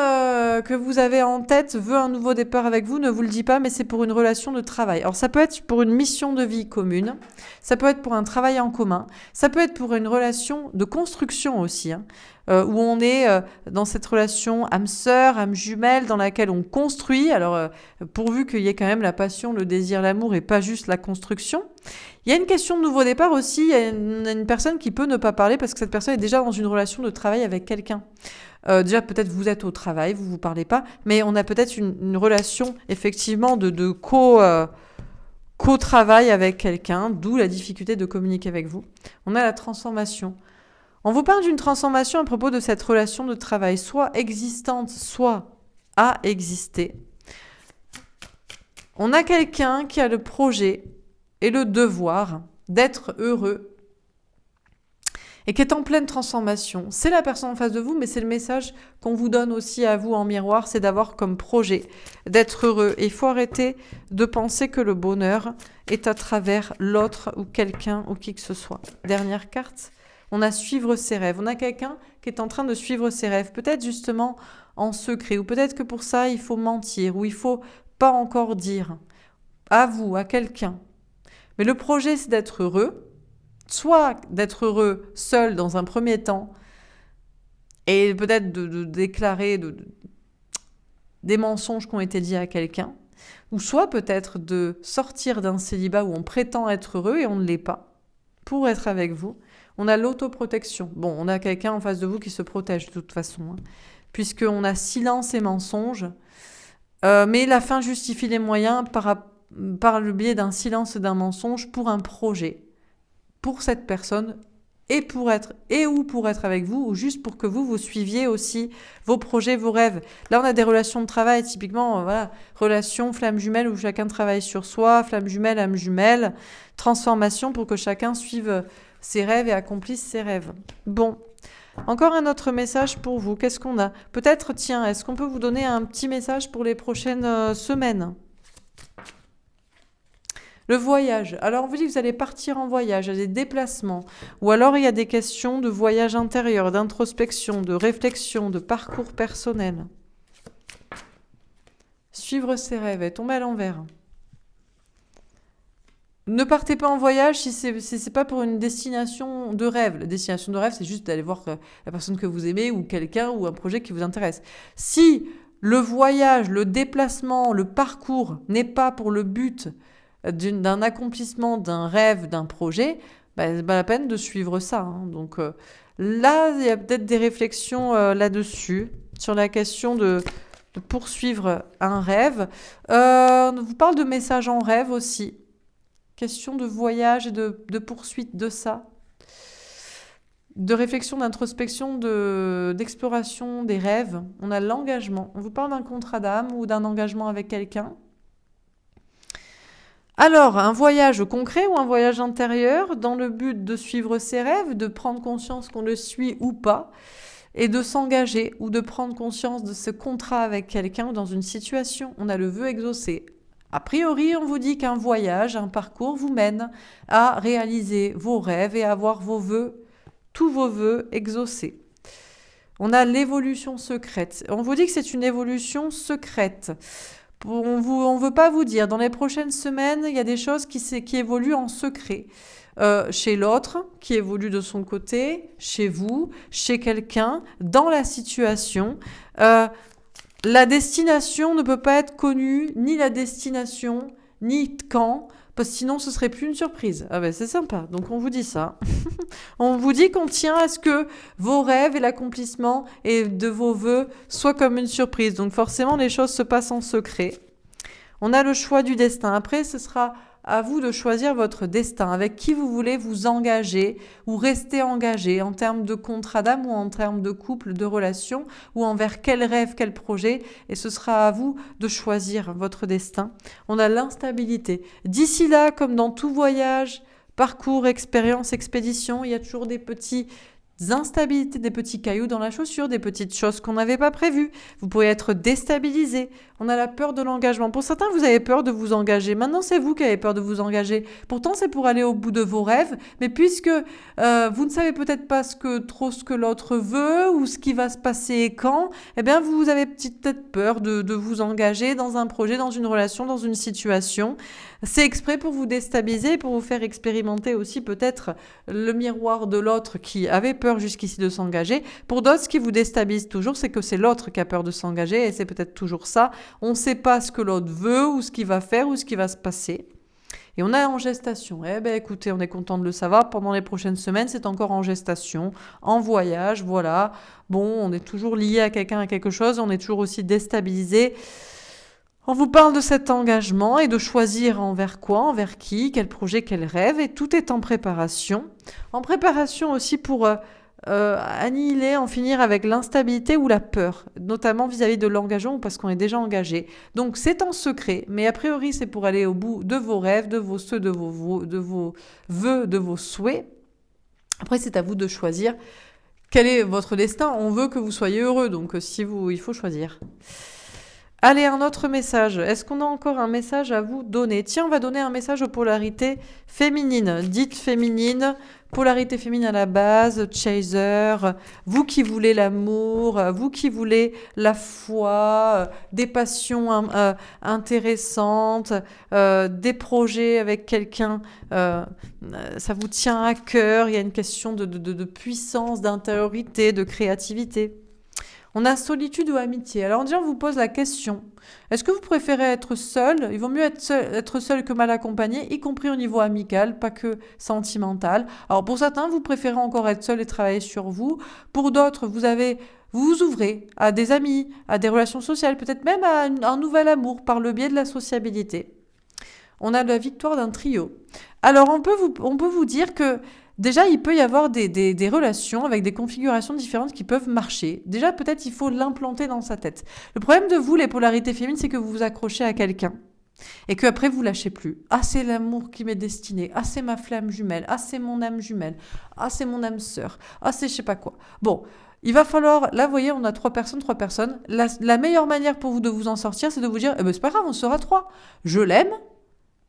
que vous avez en tête veut un nouveau départ avec vous, ne vous le dit pas, mais c'est pour une relation de travail. Alors ça peut être pour une mission de vie commune, ça peut être pour un travail en commun, ça peut être pour une relation de construction aussi, hein, où on est dans cette relation âme-sœur, âme jumelle, dans laquelle on construit, alors pourvu qu'il y ait quand même la passion, le désir, l'amour et pas juste la construction. Il y a une question de nouveau départ aussi, il y a une personne qui peut ne pas parler parce que cette personne est déjà dans une relation de travail avec quelqu'un. Déjà, peut-être vous êtes au travail, vous vous parlez pas, mais on a peut-être une relation effectivement de co-travail avec quelqu'un, d'où la difficulté de communiquer avec vous. On a la transformation. On vous parle d'une transformation à propos de cette relation de travail, soit existante, soit à exister. On a quelqu'un qui a le projet et le devoir d'être heureux et qui est en pleine transformation. C'est la personne en face de vous, mais c'est le message qu'on vous donne aussi à vous en miroir, c'est d'avoir comme projet d'être heureux. Et il faut arrêter de penser que le bonheur est à travers l'autre ou quelqu'un ou qui que ce soit. Dernière carte, on a suivre ses rêves. On a quelqu'un qui est en train de suivre ses rêves, peut-être justement en secret, ou peut-être que pour ça, il faut mentir, ou il faut pas encore dire à vous, à quelqu'un. Mais le projet, c'est d'être heureux, soit d'être heureux seul dans un premier temps et peut-être de déclarer des mensonges qui ont été dits à quelqu'un, ou soit peut-être de sortir d'un célibat où on prétend être heureux et on ne l'est pas, pour être avec vous. On a l'autoprotection. Bon, on a quelqu'un en face de vous qui se protège de toute façon, hein, puisqu'on a silence et mensonge, mais la fin justifie les moyens par le biais d'un silence et d'un mensonge pour un projet. pour cette personne et ou pour être avec vous, ou juste pour que vous suiviez aussi vos projets, vos rêves. Là, on a des relations de travail, typiquement, voilà, relation flamme jumelle où chacun travaille sur soi, flamme jumelle, âme jumelle, transformation pour que chacun suive ses rêves et accomplisse ses rêves. Bon, encore un autre message pour vous. Qu'est-ce qu'on a? Peut-être, tiens, est-ce qu'on peut vous donner un petit message pour les prochaines semaines? Le voyage. Alors, on vous dit que vous allez partir en voyage, il y a des déplacements. Ou alors, il y a des questions de voyage intérieur, d'introspection, de réflexion, de parcours personnel. Suivre ses rêves et tomber à l'envers. Ne partez pas en voyage si c'est pas pour une destination de rêve. La destination de rêve, c'est juste d'aller voir la personne que vous aimez ou quelqu'un ou un projet qui vous intéresse. Si le voyage, le déplacement, le parcours n'est pas pour le but d'un accomplissement, d'un rêve, d'un projet, c'est pas la peine de suivre ça. Hein. Donc là, il y a peut-être des réflexions là-dessus, sur la question de poursuivre un rêve. On vous parle de messages en rêve aussi. Question de voyage et de poursuite de ça. De réflexion, d'introspection, d'exploration des rêves. On a l'engagement. On vous parle d'un contrat d'âme ou d'un engagement avec quelqu'un. Alors, un voyage concret ou un voyage intérieur dans le but de suivre ses rêves, de prendre conscience qu'on le suit ou pas, et de s'engager ou de prendre conscience de ce contrat avec quelqu'un ou dans une situation. On a le vœu exaucé. A priori, on vous dit qu'un voyage, un parcours vous mène à réaliser vos rêves et à avoir tous vos vœux exaucés. On a l'évolution secrète. On vous dit que c'est une évolution secrète. On ne veut pas vous dire. Dans les prochaines semaines, il y a des choses qui évoluent en secret. Chez l'autre, qui évolue de son côté, chez vous, chez quelqu'un, dans la situation. La destination ne peut pas être connue, ni la destination, ni quand, parce que sinon ce serait plus une surprise. Ah ben c'est sympa, donc on vous dit ça. On vous dit qu'on tient à ce que vos rêves et l'accomplissement et de vos vœux soient comme une surprise. Donc forcément les choses se passent en secret. On a le choix du destin. Après, ce sera à vous de choisir votre destin, avec qui vous voulez vous engager ou rester engagé en termes de contrat d'âme ou en termes de couple, de relation, ou envers quel rêve, quel projet, et ce sera à vous de choisir votre destin. On a l'instabilité. D'ici là, comme dans tout voyage, parcours, expérience, expédition, il y a toujours des petites instabilités, des petits cailloux dans la chaussure, des petites choses qu'on n'avait pas prévues. Vous pouvez être déstabilisé. On a la peur de l'engagement. Pour certains, vous avez peur de vous engager. Maintenant, c'est vous qui avez peur de vous engager. Pourtant, c'est pour aller au bout de vos rêves. Mais puisque vous ne savez peut-être pas ce que l'autre veut ou ce qui va se passer et quand, eh bien, vous avez peut-être peur de vous engager dans un projet, dans une relation, dans une situation. C'est exprès pour vous déstabiliser, pour vous faire expérimenter aussi peut-être le miroir de l'autre qui avait peur jusqu'ici de s'engager. Pour d'autres, ce qui vous déstabilise toujours, c'est que c'est l'autre qui a peur de s'engager et c'est peut-être toujours ça. On ne sait pas ce que l'autre veut ou ce qu'il va faire ou ce qui va se passer. Et on a en gestation. Eh bien, écoutez, on est content de le savoir. Pendant les prochaines semaines, c'est encore en gestation, en voyage, voilà. Bon, on est toujours lié à quelqu'un, à quelque chose. On est toujours aussi déstabilisé. On vous parle de cet engagement et de choisir envers quoi, envers qui, quel projet, quel rêve. Et tout est en préparation. En préparation aussi pour annihiler, en finir avec l'instabilité ou la peur, notamment vis-à-vis de l'engagement ou parce qu'on est déjà engagé. Donc c'est en secret, mais a priori c'est pour aller au bout de vos rêves, de vos vœux, de vos souhaits. Après c'est à vous de choisir quel est votre destin. On veut que vous soyez heureux, donc il faut choisir. Allez, un autre message. Est-ce qu'on a encore un message à vous donner? Tiens, on va donner un message aux polarités féminines, dites féminines, polarité féminine à la base, chaser, vous qui voulez l'amour, vous qui voulez la foi, des passions intéressantes, des projets avec quelqu'un, ça vous tient à cœur, il y a une question de puissance, d'intériorité, de créativité. On a solitude ou amitié. Alors déjà, on vous pose la question. Est-ce que vous préférez être seul? Il vaut mieux être seul que mal accompagné, y compris au niveau amical, pas que sentimental. Alors pour certains, vous préférez encore être seul et travailler sur vous. Pour d'autres, vous vous ouvrez à des amis, à des relations sociales, peut-être même à un nouvel amour par le biais de la sociabilité. on a la victoire d'un trio. Alors, on peut vous dire que déjà, il peut y avoir des relations avec des configurations différentes qui peuvent marcher. Déjà, peut-être il faut l'implanter dans sa tête. Le problème de vous, les polarités féminines, c'est que vous vous accrochez à quelqu'un. Et qu'après, vous lâchez plus. Ah, c'est l'amour qui m'est destiné. Ah, c'est ma flamme jumelle. Ah, c'est mon âme jumelle. Ah, c'est mon âme sœur. Ah, c'est je sais pas quoi. Bon, il va falloir... Là, vous voyez, on a trois personnes. La meilleure manière pour vous de vous en sortir, c'est de vous dire, eh ben, c'est pas grave, on sera trois. Je l'aime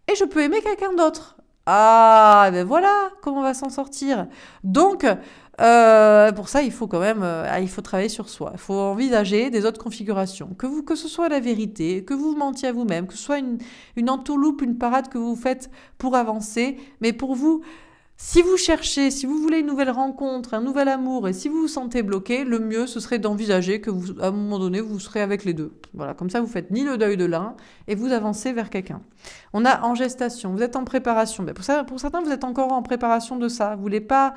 et je peux aimer quelqu'un d'autre. Ah, ben voilà comment on va s'en sortir. Donc, pour ça, il faut quand même, il faut travailler sur soi. Il faut envisager des autres configurations. Que ce soit la vérité, que vous mentiez à vous-même, que ce soit une entourloupe, une parade que vous faites pour avancer. Mais pour vous, si vous cherchez, si vous voulez une nouvelle rencontre, un nouvel amour, et si vous vous sentez bloqué, le mieux, ce serait d'envisager que vous, à un moment donné, vous serez avec les deux. Voilà, comme ça, vous faites ni le deuil de l'un, et vous avancez vers quelqu'un. On a en gestation, vous êtes en préparation. Ben pour certains, vous êtes encore en préparation de ça. Vous voulez pas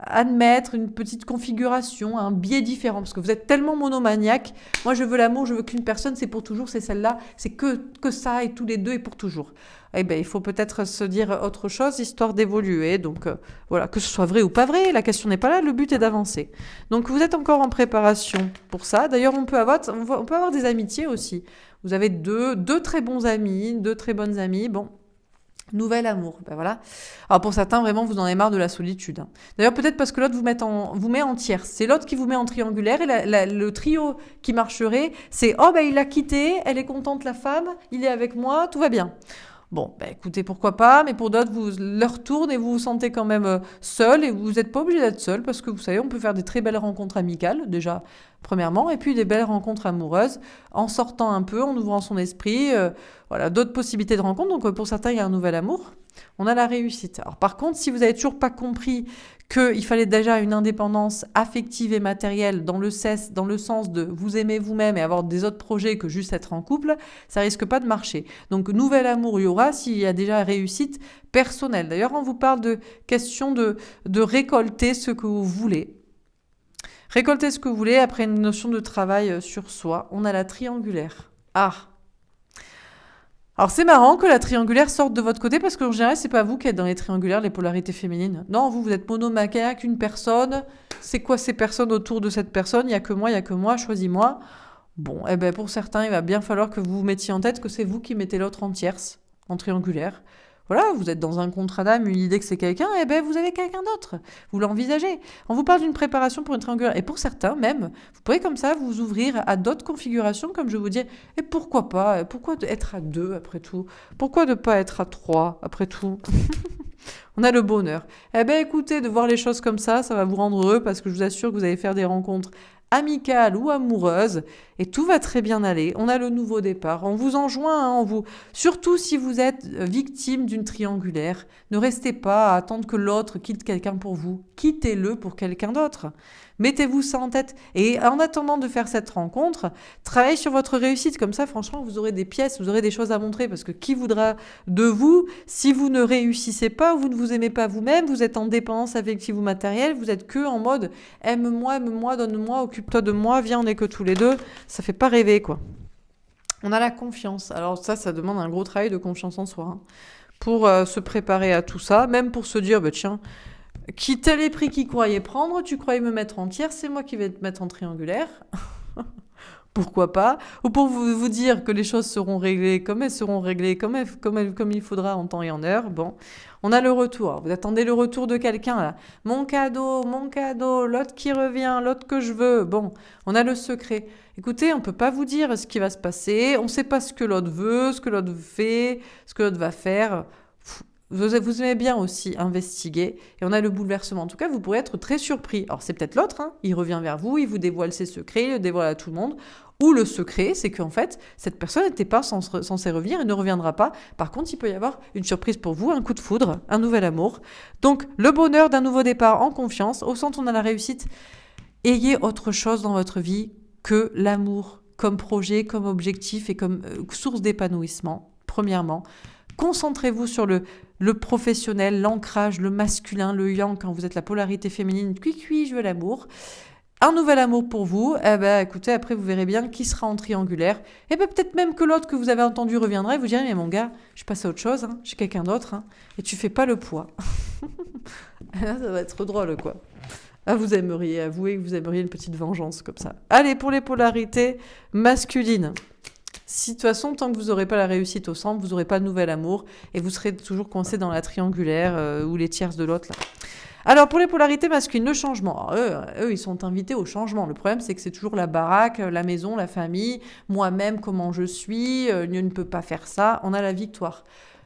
admettre une petite configuration, un biais différent, parce que vous êtes tellement monomaniaque. Moi, je veux l'amour, je veux qu'une personne, c'est pour toujours, c'est celle-là, c'est que ça, et tous les deux, et pour toujours. Eh ben, il faut peut-être se dire autre chose, histoire d'évoluer. Donc, voilà, que ce soit vrai ou pas vrai, la question n'est pas là, le but est d'avancer. Donc, vous êtes encore en préparation pour ça. D'ailleurs, on peut avoir des amitiés aussi. Vous avez deux très bons amis, deux très bonnes amies, bon... Nouvel amour, ben voilà. Alors pour certains, vraiment, vous en avez marre de la solitude. Hein. D'ailleurs, peut-être parce que l'autre vous met en tierce. C'est l'autre qui vous met en triangulaire et le trio qui marcherait, c'est « Oh, ben il l'a quitté, elle est contente la femme, il est avec moi, tout va bien ». Bon, ben écoutez, pourquoi pas, mais pour d'autres, vous leur tourne et vous vous sentez quand même seul et vous n'êtes pas obligé d'être seul parce que vous savez, on peut faire des très belles rencontres amicales, déjà, premièrement, et puis des belles rencontres amoureuses en sortant un peu, en ouvrant son esprit, voilà, d'autres possibilités de rencontres. Donc pour certains, il y a un nouvel amour. On a la réussite. Alors par contre, si vous n'avez toujours pas compris qu'il fallait déjà une indépendance affective et matérielle dans le sens de vous aimer vous-même et avoir des autres projets que juste être en couple, ça risque pas de marcher. Donc nouvel amour il y aura s'il y a déjà réussite personnelle. D'ailleurs, on vous parle de question de récolter ce que vous voulez. Récolter ce que vous voulez après une notion de travail sur soi. On a la triangulaire. Ah! Alors c'est marrant que la triangulaire sorte de votre côté parce qu'en général c'est pas vous qui êtes dans les triangulaires, les polarités féminines. Non, vous êtes monomaniaque, une personne. C'est quoi ces personnes autour de cette personne? Il y a que moi, choisis-moi. Bon, eh ben pour certains, il va bien falloir que vous vous mettiez en tête que c'est vous qui mettez l'autre en tierce, en triangulaire. Voilà, vous êtes dans un contrat d'âme, une idée que c'est quelqu'un, eh ben vous avez quelqu'un d'autre. Vous l'envisagez. On vous parle d'une préparation pour une triangulaire. Et pour certains, même, vous pourrez comme ça vous ouvrir à d'autres configurations, comme je vous dis. Et pourquoi pas? Pourquoi être à 2 après tout? Pourquoi ne pas être à 3 après tout? On a le bonheur. Eh ben écoutez, de voir les choses comme ça va vous rendre heureux parce que je vous assure que vous allez faire des rencontres amicale ou amoureuse, et tout va très bien aller. On a le nouveau départ. On vous enjoint, hein, surtout si vous êtes victime d'une triangulaire, ne restez pas à attendre que l'autre quitte quelqu'un pour vous. Quittez-le pour quelqu'un d'autre. Mettez-vous ça en tête. Et en attendant de faire cette rencontre, travaillez sur votre réussite. Comme ça, franchement, vous aurez des pièces, vous aurez des choses à montrer. Parce que qui voudra de vous si vous ne réussissez pas, vous ne vous aimez pas vous-même, vous êtes en dépendance affective ou matérielle, vous êtes que en mode aime-moi, donne-moi, occupe-toi de moi, viens, on n'est que tous les deux. Ça fait pas rêver, quoi. On a la confiance. Alors ça demande un gros travail de confiance en soi. Hein, pour se préparer à tout ça, même pour se dire, bah, tiens, quitter les prix qu'ils croyaient prendre, tu croyais me mettre en tiers, c'est moi qui vais te mettre en triangulaire. Pourquoi pas? Ou pour vous dire que les choses seront réglées comme elles seront réglées, comme il faudra en temps et en heure. Bon, on a le retour. Vous attendez le retour de quelqu'un, là. Mon cadeau, l'autre qui revient, l'autre que je veux. Bon, on a le secret. Écoutez, on ne peut pas vous dire ce qui va se passer. On ne sait pas ce que l'autre veut, ce que l'autre fait, ce que l'autre va faire. Vous aimez bien aussi investiguer. Et on a le bouleversement. En tout cas, vous pourrez être très surpris. Alors, c'est peut-être l'autre. Hein. Il revient vers vous, il vous dévoile ses secrets, il le dévoile à tout le monde. Ou le secret, c'est qu'en fait, cette personne n'était pas censée revenir et ne reviendra pas. Par contre, il peut y avoir une surprise pour vous, un coup de foudre, un nouvel amour. Donc, le bonheur d'un nouveau départ en confiance. Au centre, on a la réussite. Ayez autre chose dans votre vie que l'amour comme projet, comme objectif et comme source d'épanouissement, premièrement. Concentrez-vous sur le professionnel, l'ancrage, le masculin, le yang, quand vous êtes la polarité féminine, je veux l'amour. un nouvel amour pour vous, eh ben, écoutez, après vous verrez bien qui sera en triangulaire. Et ben, peut-être même que l'autre que vous avez entendu reviendra et vous direz, mais mon gars, je passe à autre chose, hein, j'ai quelqu'un d'autre, hein, et tu fais pas le poids. Là, ça va être drôle, quoi. Ah, vous aimeriez avouer que vous aimeriez une petite vengeance comme ça. Allez, pour les polarités masculines. Si de toute façon, tant que vous n'aurez pas la réussite au centre, vous n'aurez pas de nouvel amour et vous serez toujours coincé dans la triangulaire ou les tierces de l'autre. Là. Alors, pour les polarités masculines, le changement. Alors, eux, ils sont invités au changement. Le problème, c'est que c'est toujours la baraque, la maison, la famille, moi-même, comment je suis, je ne peux pas faire ça. On a la victoire.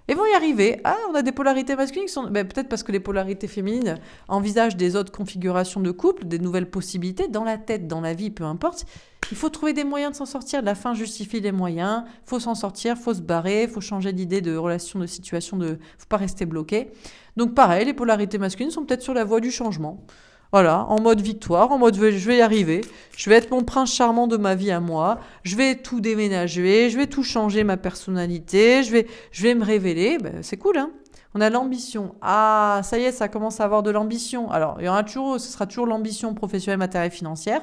Et vont y arriver. Ah, on a des polarités masculines qui sont... peut-être parce que les polarités féminines envisagent des autres configurations de couple, des nouvelles possibilités, dans la tête, dans la vie, peu importe. Il faut trouver des moyens de s'en sortir. La fin justifie les moyens. Il faut s'en sortir, il faut se barrer, il faut changer d'idée, de relation, de situation, il ne faut pas rester bloqué. Donc pareil, les polarités masculines sont peut-être sur la voie du changement. Voilà, en mode victoire, en mode je vais y arriver, je vais être mon prince charmant de ma vie à moi, je vais tout déménager, je vais tout changer ma personnalité, je vais me révéler, c'est cool, hein. On a l'ambition. Ah, ça y est, ça commence à avoir de l'ambition. Alors, il y en a toujours, ce sera toujours l'ambition professionnelle, matérielle, financière.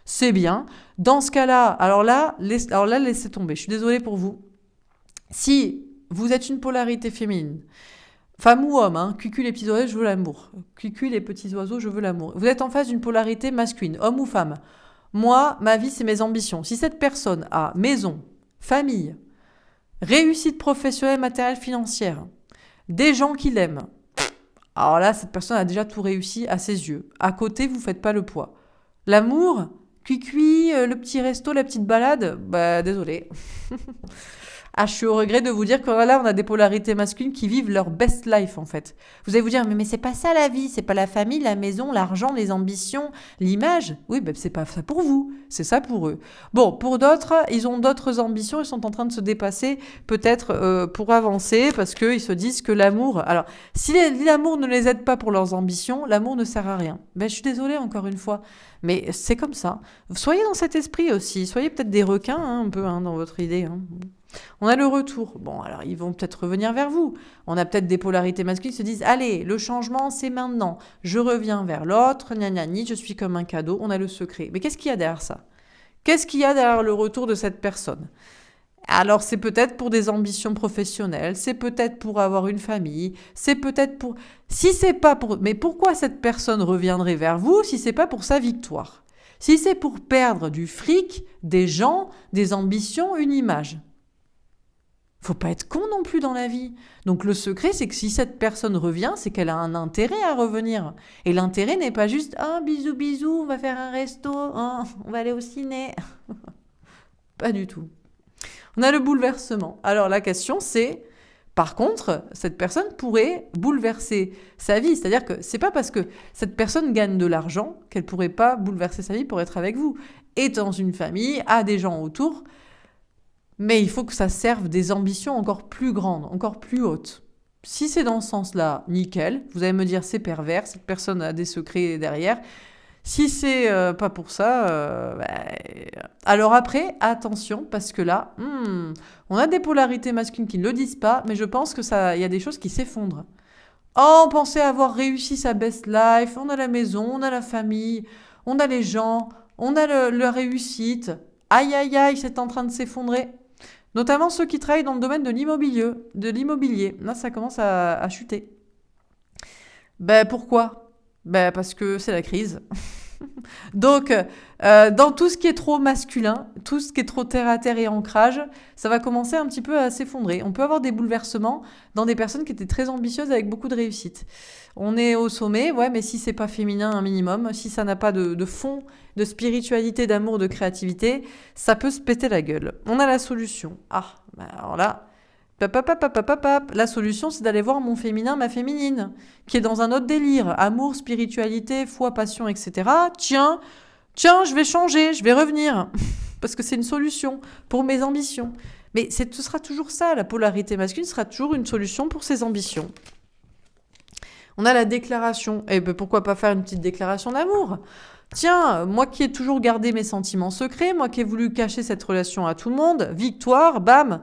C'est bien. Dans ce cas-là, alors là, laissez tomber. Je suis désolée pour vous. Si vous êtes une polarité féminine, femme ou homme, hein, cuicui les petits oiseaux, je veux l'amour. Cuicui les petits oiseaux, je veux l'amour. Vous êtes en face d'une polarité masculine, homme ou femme. Moi, ma vie, c'est mes ambitions. Si cette personne a maison, famille, réussite professionnelle, matérielle, financière, des gens qui l'aiment, alors là, cette personne a déjà tout réussi à ses yeux. À côté, vous faites pas le poids. L'amour, cuicui, le petit resto, la petite balade, désolé. Ah, je suis au regret de vous dire que là, on a des polarités masculines qui vivent leur best life, en fait. Vous allez vous dire, mais c'est pas ça la vie, c'est pas la famille, la maison, l'argent, les ambitions, l'image. Oui, c'est pas ça pour vous, c'est ça pour eux. Bon, pour d'autres, ils ont d'autres ambitions, ils sont en train de se dépasser, peut-être pour avancer, parce qu'ils se disent que l'amour... Alors, si l'amour ne les aide pas pour leurs ambitions, l'amour ne sert à rien. Je suis désolée, encore une fois, mais c'est comme ça. Soyez dans cet esprit aussi, soyez peut-être des requins, hein, un peu, hein, dans votre idée, hein. On a le retour. Bon, alors ils vont peut-être revenir vers vous. On a peut-être des polarités masculines qui se disent « Allez, le changement, c'est maintenant. Je reviens vers l'autre, gna je suis comme un cadeau. » On a le secret. Mais qu'est-ce qu'il y a derrière ça? Qu'est-ce qu'il y a derrière le retour de cette personne? Alors, c'est peut-être pour des ambitions professionnelles, c'est peut-être pour avoir une famille, c'est peut-être pour... Si c'est pas pour... Mais pourquoi cette personne reviendrait vers vous si c'est pas pour sa victoire? Si c'est pour perdre du fric, des gens, des ambitions, une image? Faut pas être con non plus dans la vie. Donc le secret, c'est que si cette personne revient, c'est qu'elle a un intérêt à revenir. Et l'intérêt n'est pas juste « Ah, bisous, bisous, on va faire un resto, hein, on va aller au ciné. » Pas du tout. On a le bouleversement. Alors la question, c'est... Par contre, cette personne pourrait bouleverser sa vie. C'est-à-dire que c'est pas parce que cette personne gagne de l'argent qu'elle pourrait pas bouleverser sa vie pour être avec vous. Et dans une famille, a des gens autour... Mais il faut que ça serve des ambitions encore plus grandes, encore plus hautes. Si c'est dans ce sens-là, nickel. Vous allez me dire c'est pervers, cette personne a des secrets derrière. Si c'est pas pour ça, alors après, attention, parce que là, on a des polarités masculines qui ne le disent pas, mais je pense que il y a des choses qui s'effondrent. Oh, on pensait avoir réussi sa best life, on a la maison, on a la famille, on a les gens, on a la réussite. Aïe, aïe, aïe, c'est en train de s'effondrer. Notamment ceux qui travaillent dans le domaine de l'immobilier. Là, ça commence à chuter. Pourquoi? Parce que c'est la crise. Donc, dans tout ce qui est trop masculin, tout ce qui est trop terre-à-terre et ancrage, ça va commencer un petit peu à s'effondrer. On peut avoir des bouleversements dans des personnes qui étaient très ambitieuses avec beaucoup de réussite. On est au sommet, ouais, mais si c'est pas féminin un minimum, si ça n'a pas de fond, de spiritualité, d'amour, de créativité, ça peut se péter la gueule. On a la solution. Alors là... La solution, c'est d'aller voir mon féminin, ma féminine, qui est dans un autre délire. Amour, spiritualité, foi, passion, etc. Tiens, je vais changer, je vais revenir. Parce que c'est une solution pour mes ambitions. Mais ce sera toujours ça, la polarité masculine sera toujours une solution pour ses ambitions. On a la déclaration. Pourquoi pas faire une petite déclaration d'amour? Tiens, moi qui ai toujours gardé mes sentiments secrets, moi qui ai voulu cacher cette relation à tout le monde, victoire, bam,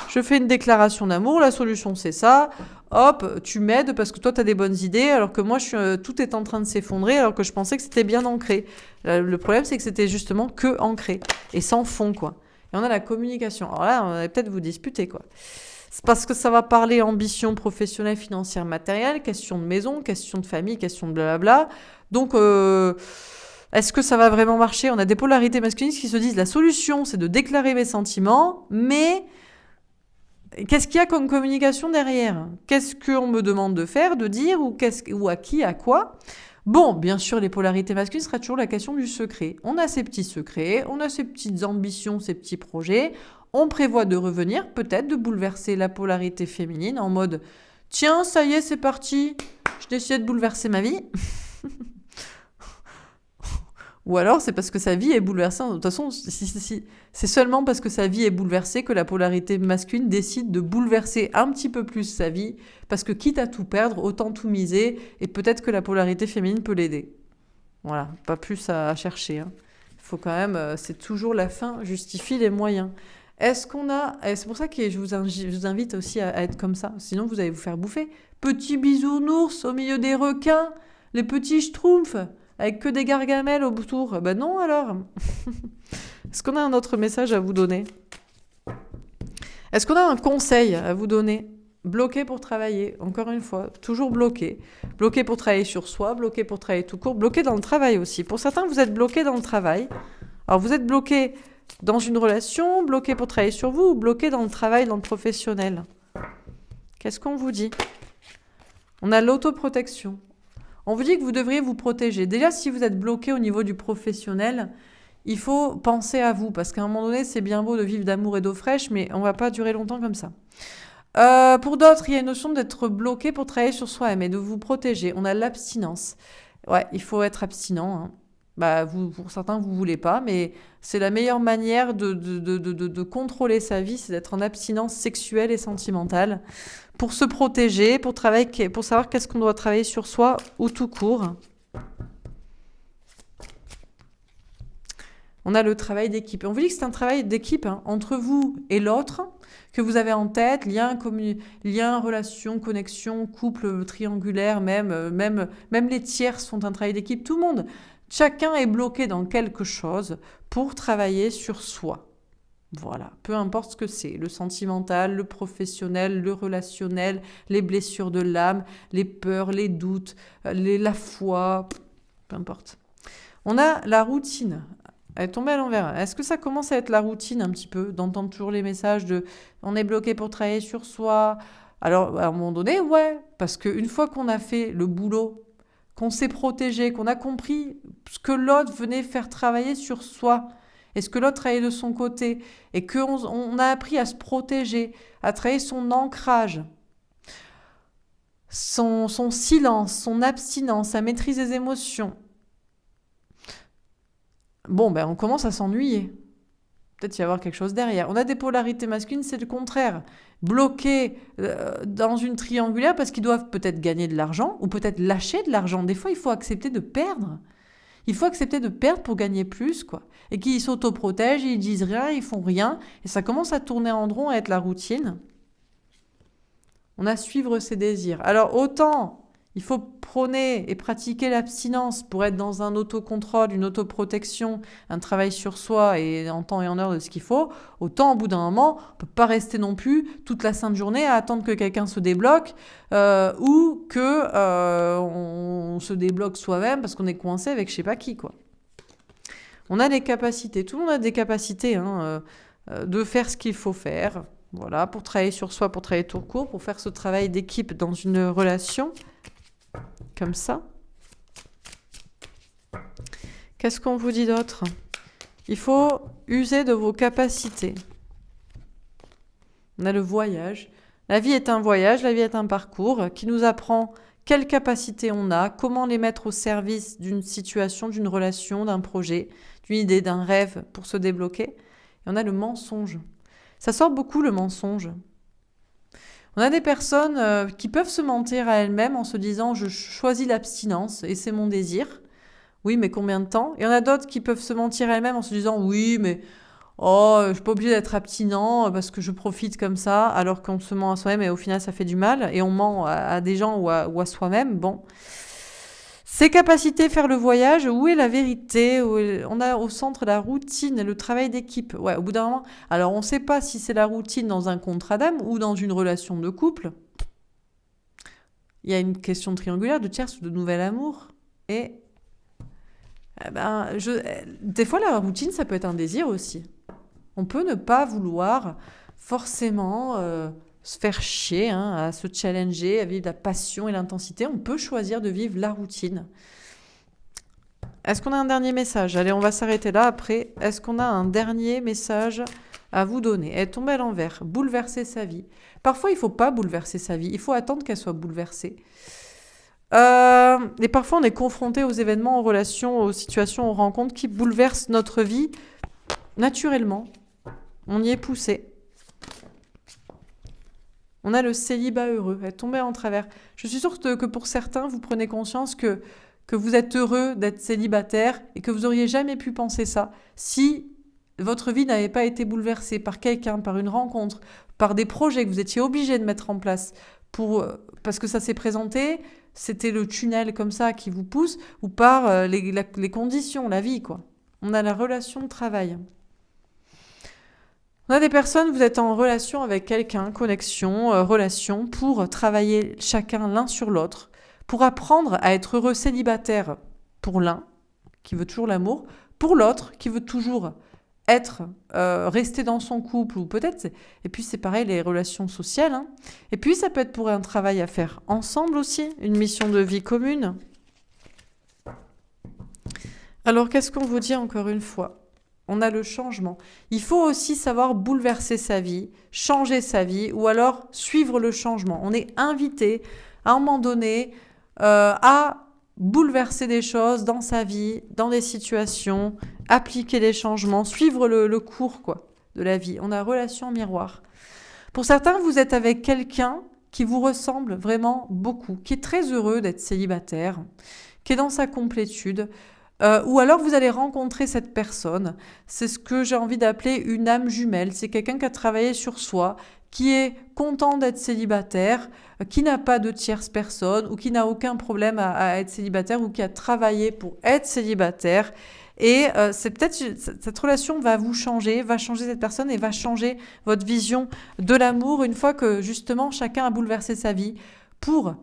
je fais une déclaration d'amour, la solution c'est ça, hop, tu m'aides parce que toi tu as des bonnes idées, alors que moi tout est en train de s'effondrer, alors que je pensais que c'était bien ancré. Le problème c'est que c'était justement que ancré, et sans fond, quoi. Et on a la communication. Alors là, on va peut-être vous disputer, quoi. C'est parce que ça va parler ambition professionnelle, financière, matérielle, question de maison, question de famille, question de blablabla. Donc, est-ce que ça va vraiment marcher? On a des polarités masculines qui se disent la solution, c'est de déclarer mes sentiments, mais qu'est-ce qu'il y a comme communication derrière? Qu'est-ce qu'on me demande de faire, de dire, ou à qui, à quoi? Bon, bien sûr, les polarités masculines sera toujours la question du secret. On a ses petits secrets, on a ses petites ambitions, ses petits projets. On prévoit de revenir, peut-être de bouleverser la polarité féminine en mode « Tiens, ça y est, c'est parti, je décide de bouleverser ma vie. » Ou alors, c'est parce que sa vie est bouleversée. De toute façon, c'est seulement parce que sa vie est bouleversée que la polarité masculine décide de bouleverser un petit peu plus sa vie, parce que quitte à tout perdre, autant tout miser, et peut-être que la polarité féminine peut l'aider. Voilà, pas plus à chercher. Hein. Faut quand même, c'est toujours la fin justifie les moyens. Est-ce qu'on a... C'est pour ça que je vous invite aussi à être comme ça, sinon vous allez vous faire bouffer. Petit bisounours au milieu des requins, les petits schtroumpfs, avec que des gargamels autour. Ben non alors. Est-ce qu'on a un autre message à vous donner? Est-ce qu'on a un conseil à vous donner? Bloqué pour travailler, encore une fois, toujours bloqué. Bloqué pour travailler sur soi, bloqué pour travailler tout court, bloqué dans le travail aussi. Pour certains, vous êtes bloqué dans le travail. Alors vous êtes bloqué dans une relation, bloqué pour travailler sur vous, ou bloqué dans le travail, dans le professionnel? Qu'est-ce qu'on vous dit? On a l'autoprotection. On vous dit que vous devriez vous protéger. Déjà, si vous êtes bloqué au niveau du professionnel, il faut penser à vous, parce qu'à un moment donné, c'est bien beau de vivre d'amour et d'eau fraîche, mais on ne va pas durer longtemps comme ça. Pour d'autres, il y a une notion d'être bloqué pour travailler sur soi-même et de vous protéger. On a l'abstinence. Ouais, il faut être abstinent. Hein. Bah, pour certains, vous ne voulez pas, mais c'est la meilleure manière de contrôler sa vie, c'est d'être en abstinence sexuelle et sentimentale pour se protéger, pour savoir qu'est-ce qu'on doit travailler sur soi ou tout court. On a le travail d'équipe. On vous dit que c'est un travail d'équipe hein, entre vous et l'autre que vous avez en tête, lien, relation, connexion, couple triangulaire, même les tiers sont un travail d'équipe. Tout le monde, chacun est bloqué dans quelque chose pour travailler sur soi. Voilà, peu importe ce que c'est, le sentimental, le professionnel, le relationnel, les blessures de l'âme, les peurs, les doutes, la foi, peu importe. On a la routine. Elle est tombée à l'envers. Est-ce que ça commence à être la routine un petit peu, d'entendre toujours les messages de « on est bloqué pour travailler sur soi ». Alors, à un moment donné, ouais, parce qu'une fois qu'on a fait le boulot, qu'on s'est protégé, qu'on a compris ce que l'autre venait faire travailler sur soi, et ce que l'autre travaillait de son côté, et qu'on a appris à se protéger, à travailler son ancrage, son silence, son abstinence, sa maîtrise des émotions. Bon, ben on commence à s'ennuyer. Peut-être y avoir quelque chose derrière. On a des polarités masculines, c'est le contraire. Bloqués dans une triangulaire parce qu'ils doivent peut-être gagner de l'argent ou peut-être lâcher de l'argent. Des fois, il faut accepter de perdre. Il faut accepter de perdre pour gagner plus, quoi. Et qu'ils s'autoprotègent, ils disent rien, ils font rien. Et ça commence à tourner en rond, à être la routine. On a suivre ses désirs. Alors, autant il faut prôner et pratiquer l'abstinence pour être dans un autocontrôle, une autoprotection, un travail sur soi et en temps et en heure de ce qu'il faut, autant au bout d'un moment, on ne peut pas rester non plus toute la sainte journée à attendre que quelqu'un se débloque ou qu'on se débloque soi-même parce qu'on est coincé avec je sais pas qui, quoi. On a des capacités, tout le monde a des capacités de faire ce qu'il faut faire, voilà, pour travailler sur soi, pour travailler tout court, pour faire ce travail d'équipe dans une relation. Comme ça. Qu'est-ce qu'on vous dit d'autre? Il faut user de vos capacités. On a le voyage. La vie est un voyage, la vie est un parcours qui nous apprend quelles capacités on a, comment les mettre au service d'une situation, d'une relation, d'un projet, d'une idée, d'un rêve pour se débloquer. Et on a le mensonge. Ça sort beaucoup le mensonge. On a des personnes qui peuvent se mentir à elles-mêmes en se disant « je choisis l'abstinence et c'est mon désir ». Oui, mais combien de temps? Et on a d'autres qui peuvent se mentir à elles-mêmes en se disant « oui, mais oh, je suis pas obligé d'être abstinent parce que je profite comme ça, alors qu'on se ment à soi-même et au final ça fait du mal et on ment à des gens ou à soi-même. Bon. Ses capacités à faire le voyage, où est la vérité? On a au centre la routine et le travail d'équipe. Ouais, au bout d'un moment, alors on ne sait pas si c'est la routine dans un contrat d'âme ou dans une relation de couple. Il y a une question triangulaire de tierce ou de nouvel amour. Et des fois, la routine, ça peut être un désir aussi. On peut ne pas vouloir forcément se faire chier, hein, à se challenger, à vivre la passion et l'intensité. On peut choisir de vivre la routine. Est-ce qu'on a un dernier message? Allez, on va s'arrêter là après. Est-ce qu'on a un dernier message à vous donner? Elle est tombée à l'envers, bouleverser sa vie. Parfois, il ne faut pas bouleverser sa vie. Il faut attendre qu'elle soit bouleversée. Et parfois, on est confronté aux événements, aux relations, aux situations, aux rencontres qui bouleversent notre vie naturellement. On y est poussé. On a le célibat heureux. Elle est tombée en travers. Je suis sûre que pour certains, vous prenez conscience que vous êtes heureux d'être célibataire et que vous n'auriez jamais pu penser ça si votre vie n'avait pas été bouleversée par quelqu'un, par une rencontre, par des projets que vous étiez obligé de mettre en place parce que ça s'est présenté, c'était le tunnel comme ça qui vous pousse, ou par les conditions, la vie, quoi. On a la relation de travail. On a des personnes, vous êtes en relation avec quelqu'un, connexion, relation, pour travailler chacun l'un sur l'autre, pour apprendre à être heureux célibataire pour l'un, qui veut toujours l'amour, pour l'autre, qui veut toujours rester dans son couple, ou peut-être, et puis c'est pareil, les relations sociales, hein. Et puis ça peut être pour un travail à faire ensemble aussi, une mission de vie commune. Alors qu'est-ce qu'on vous dit encore une fois? On a le changement. Il faut aussi savoir bouleverser sa vie, changer sa vie, ou alors suivre le changement. On est invité, à un moment donné, à bouleverser des choses dans sa vie, dans des situations, appliquer les changements, suivre le cours, quoi, de la vie. On a relation miroir. Pour certains, vous êtes avec quelqu'un qui vous ressemble vraiment beaucoup, qui est très heureux d'être célibataire, qui est dans sa complétude, ou alors vous allez rencontrer cette personne. C'est ce que j'ai envie d'appeler une âme jumelle. C'est quelqu'un qui a travaillé sur soi, qui est content d'être célibataire, qui n'a pas de tierce personne ou qui n'a aucun problème à être célibataire ou qui a travaillé pour être célibataire. Et c'est peut-être cette relation va vous changer, va changer cette personne et va changer votre vision de l'amour une fois que justement chacun a bouleversé sa vie pour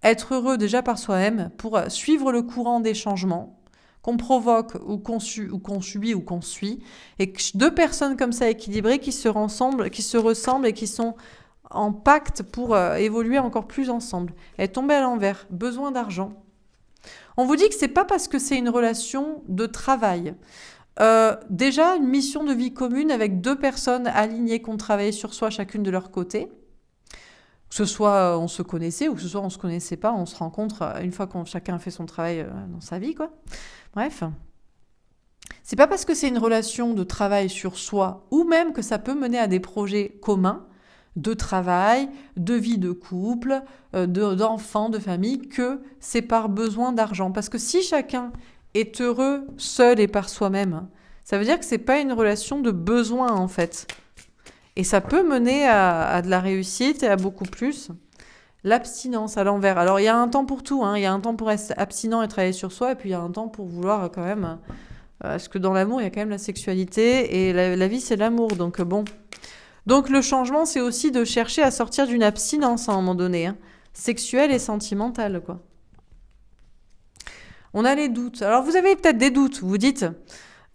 être heureux déjà par soi-même, pour suivre le courant des changements qu'on provoque ou qu'on subit ou qu'on suit, et deux personnes comme ça équilibrées qui se ressemblent et qui sont en pacte pour évoluer encore plus ensemble. Elle est tombée à l'envers, besoin d'argent. On vous dit que c'est pas parce que c'est une relation de travail. Déjà, une mission de vie commune avec deux personnes alignées qui ont travaillé sur soi chacune de leur côté. Que ce soit on se connaissait ou que ce soit on se connaissait pas, on se rencontre une fois que chacun a fait son travail dans sa vie, quoi. Bref. C'est pas parce que c'est une relation de travail sur soi ou même que ça peut mener à des projets communs de travail, de vie de couple, d'enfants, de famille, que c'est par besoin d'argent. Parce que si chacun est heureux seul et par soi-même, ça veut dire que c'est pas une relation de besoin en fait. Et ça peut mener à de la réussite et à beaucoup plus. L'abstinence à l'envers. Alors, il y a un temps pour tout, hein. Il y a un temps pour être abstinent et travailler sur soi, et puis il y a un temps pour vouloir quand même... parce que dans l'amour, il y a quand même la sexualité, et la vie, c'est l'amour, donc bon. Donc, le changement, c'est aussi de chercher à sortir d'une abstinence à un moment donné, hein, sexuelle et sentimentale, quoi. On a les doutes. Alors, vous avez peut-être des doutes. Vous vous dites...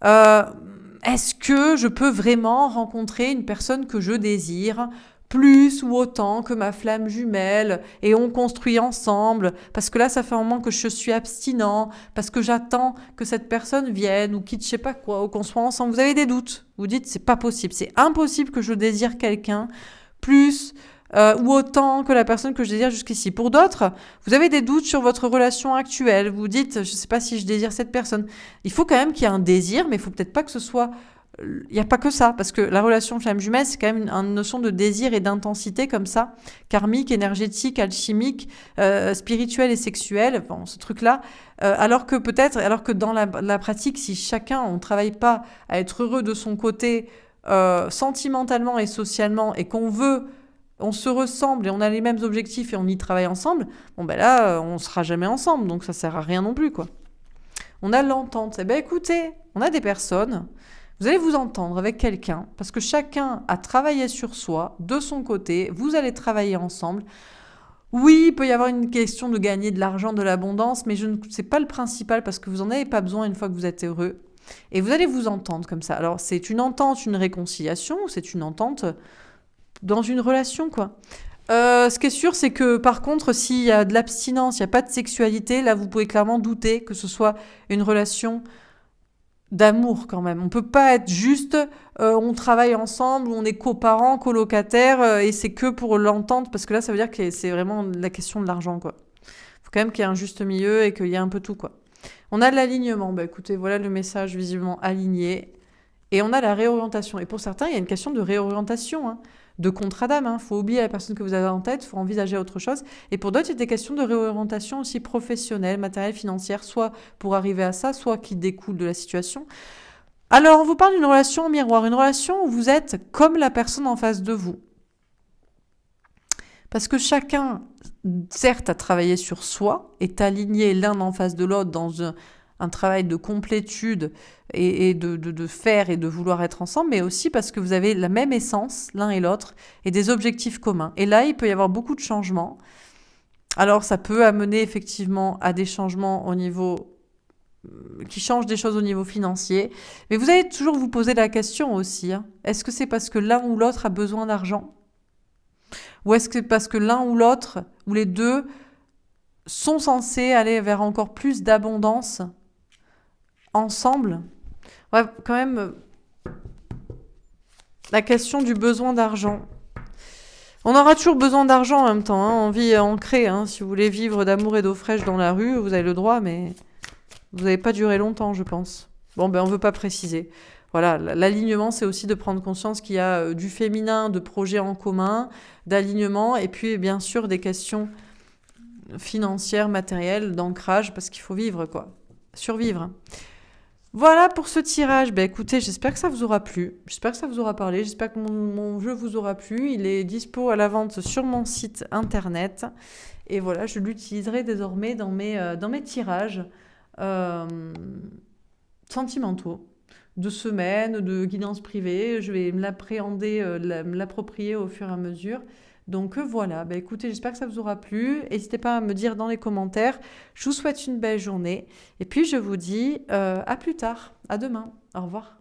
est-ce que je peux vraiment rencontrer une personne que je désire plus ou autant que ma flamme jumelle et on construit ensemble parce que là ça fait un moment que je suis abstinent, parce que j'attends que cette personne vienne ou quitte je sais pas quoi ou qu'on soit ensemble. Vous avez des doutes, vous dites c'est pas possible, c'est impossible que je désire quelqu'un plus ou autant que la personne que je désire jusqu'ici. Pour d'autres, vous avez des doutes sur votre relation actuelle, vous dites je sais pas si je désire cette personne. Il faut quand même qu'il y ait un désir, mais il faut peut-être pas que ce soit il n'y a pas que ça, parce que la relation flamme jumelle, c'est quand même une notion de désir et d'intensité comme ça, karmique, énergétique, alchimique, spirituelle et sexuelle, bon, ce truc-là. Alors que dans la pratique, si chacun, on ne travaille pas à être heureux de son côté, sentimentalement et socialement, et on se ressemble et on a les mêmes objectifs et on y travaille ensemble, bon ben là, on sera jamais ensemble, donc ça sert à rien non plus, quoi. On a l'entente. Eh ben écoutez, on a des personnes, vous allez vous entendre avec quelqu'un, parce que chacun a travaillé sur soi, de son côté, vous allez travailler ensemble. Oui, il peut y avoir une question de gagner de l'argent, de l'abondance, mais c'est pas le principal, parce que vous n'en avez pas besoin une fois que vous êtes heureux. Et vous allez vous entendre comme ça. Alors, c'est une entente, une réconciliation, ou c'est une entente dans une relation, quoi. Ce qui est sûr, c'est que par contre, s'il y a de l'abstinence, il n'y a pas de sexualité, là, vous pouvez clairement douter que ce soit une relation d'amour quand même. On peut pas être juste on travaille ensemble, on est coparents, colocataires et c'est que pour l'entente parce que là ça veut dire que c'est vraiment la question de l'argent quoi. Faut quand même qu'il y ait un juste milieu et qu'il y ait un peu tout quoi. On a l'alignement, bah écoutez, voilà le message visiblement aligné et on a la réorientation et pour certains, il y a une question de réorientation de contrat d'âme, faut oublier la personne que vous avez en tête, faut envisager autre chose. Et pour d'autres, il y a des questions de réorientation aussi professionnelle, matérielle, financière, soit pour arriver à ça, soit qui découle de la situation. Alors, on vous parle d'une relation en miroir, une relation où vous êtes comme la personne en face de vous. Parce que chacun, certes, a travaillé sur soi, est aligné l'un en face de l'autre dans un travail de complétude et de faire et de vouloir être ensemble, mais aussi parce que vous avez la même essence, l'un et l'autre, et des objectifs communs. Et là, il peut y avoir beaucoup de changements. Alors, ça peut amener effectivement à des changements au niveau qui changent des choses au niveau financier. Mais vous allez toujours vous poser la question aussi, est-ce que c'est parce que l'un ou l'autre a besoin d'argent ? Ou est-ce que c'est parce que l'un ou l'autre, ou les deux, sont censés aller vers encore plus d'abondance ensemble ? Ouais, quand même, la question du besoin d'argent. On aura toujours besoin d'argent en même temps, en vie ancrée. Si vous voulez vivre d'amour et d'eau fraîche dans la rue, vous avez le droit, mais vous n'allez pas durer longtemps, je pense. Bon, ben on ne veut pas préciser. Voilà, l'alignement, c'est aussi de prendre conscience qu'il y a du féminin, de projets en commun, d'alignement, et puis bien sûr des questions financières, matérielles, d'ancrage, parce qu'il faut vivre, quoi. Survivre. Voilà pour ce tirage. Ben écoutez, j'espère que ça vous aura plu. J'espère que ça vous aura parlé. J'espère que mon jeu vous aura plu. Il est dispo à la vente sur mon site internet. Et voilà, je l'utiliserai désormais dans mes tirages sentimentaux, de semaines, de guidance privée. Je vais me l'appréhender, me l'approprier au fur et à mesure. Donc voilà, bah écoutez, j'espère que ça vous aura plu. N'hésitez pas à me dire dans les commentaires. Je vous souhaite une belle journée. Et puis je vous dis à plus tard, à demain. Au revoir.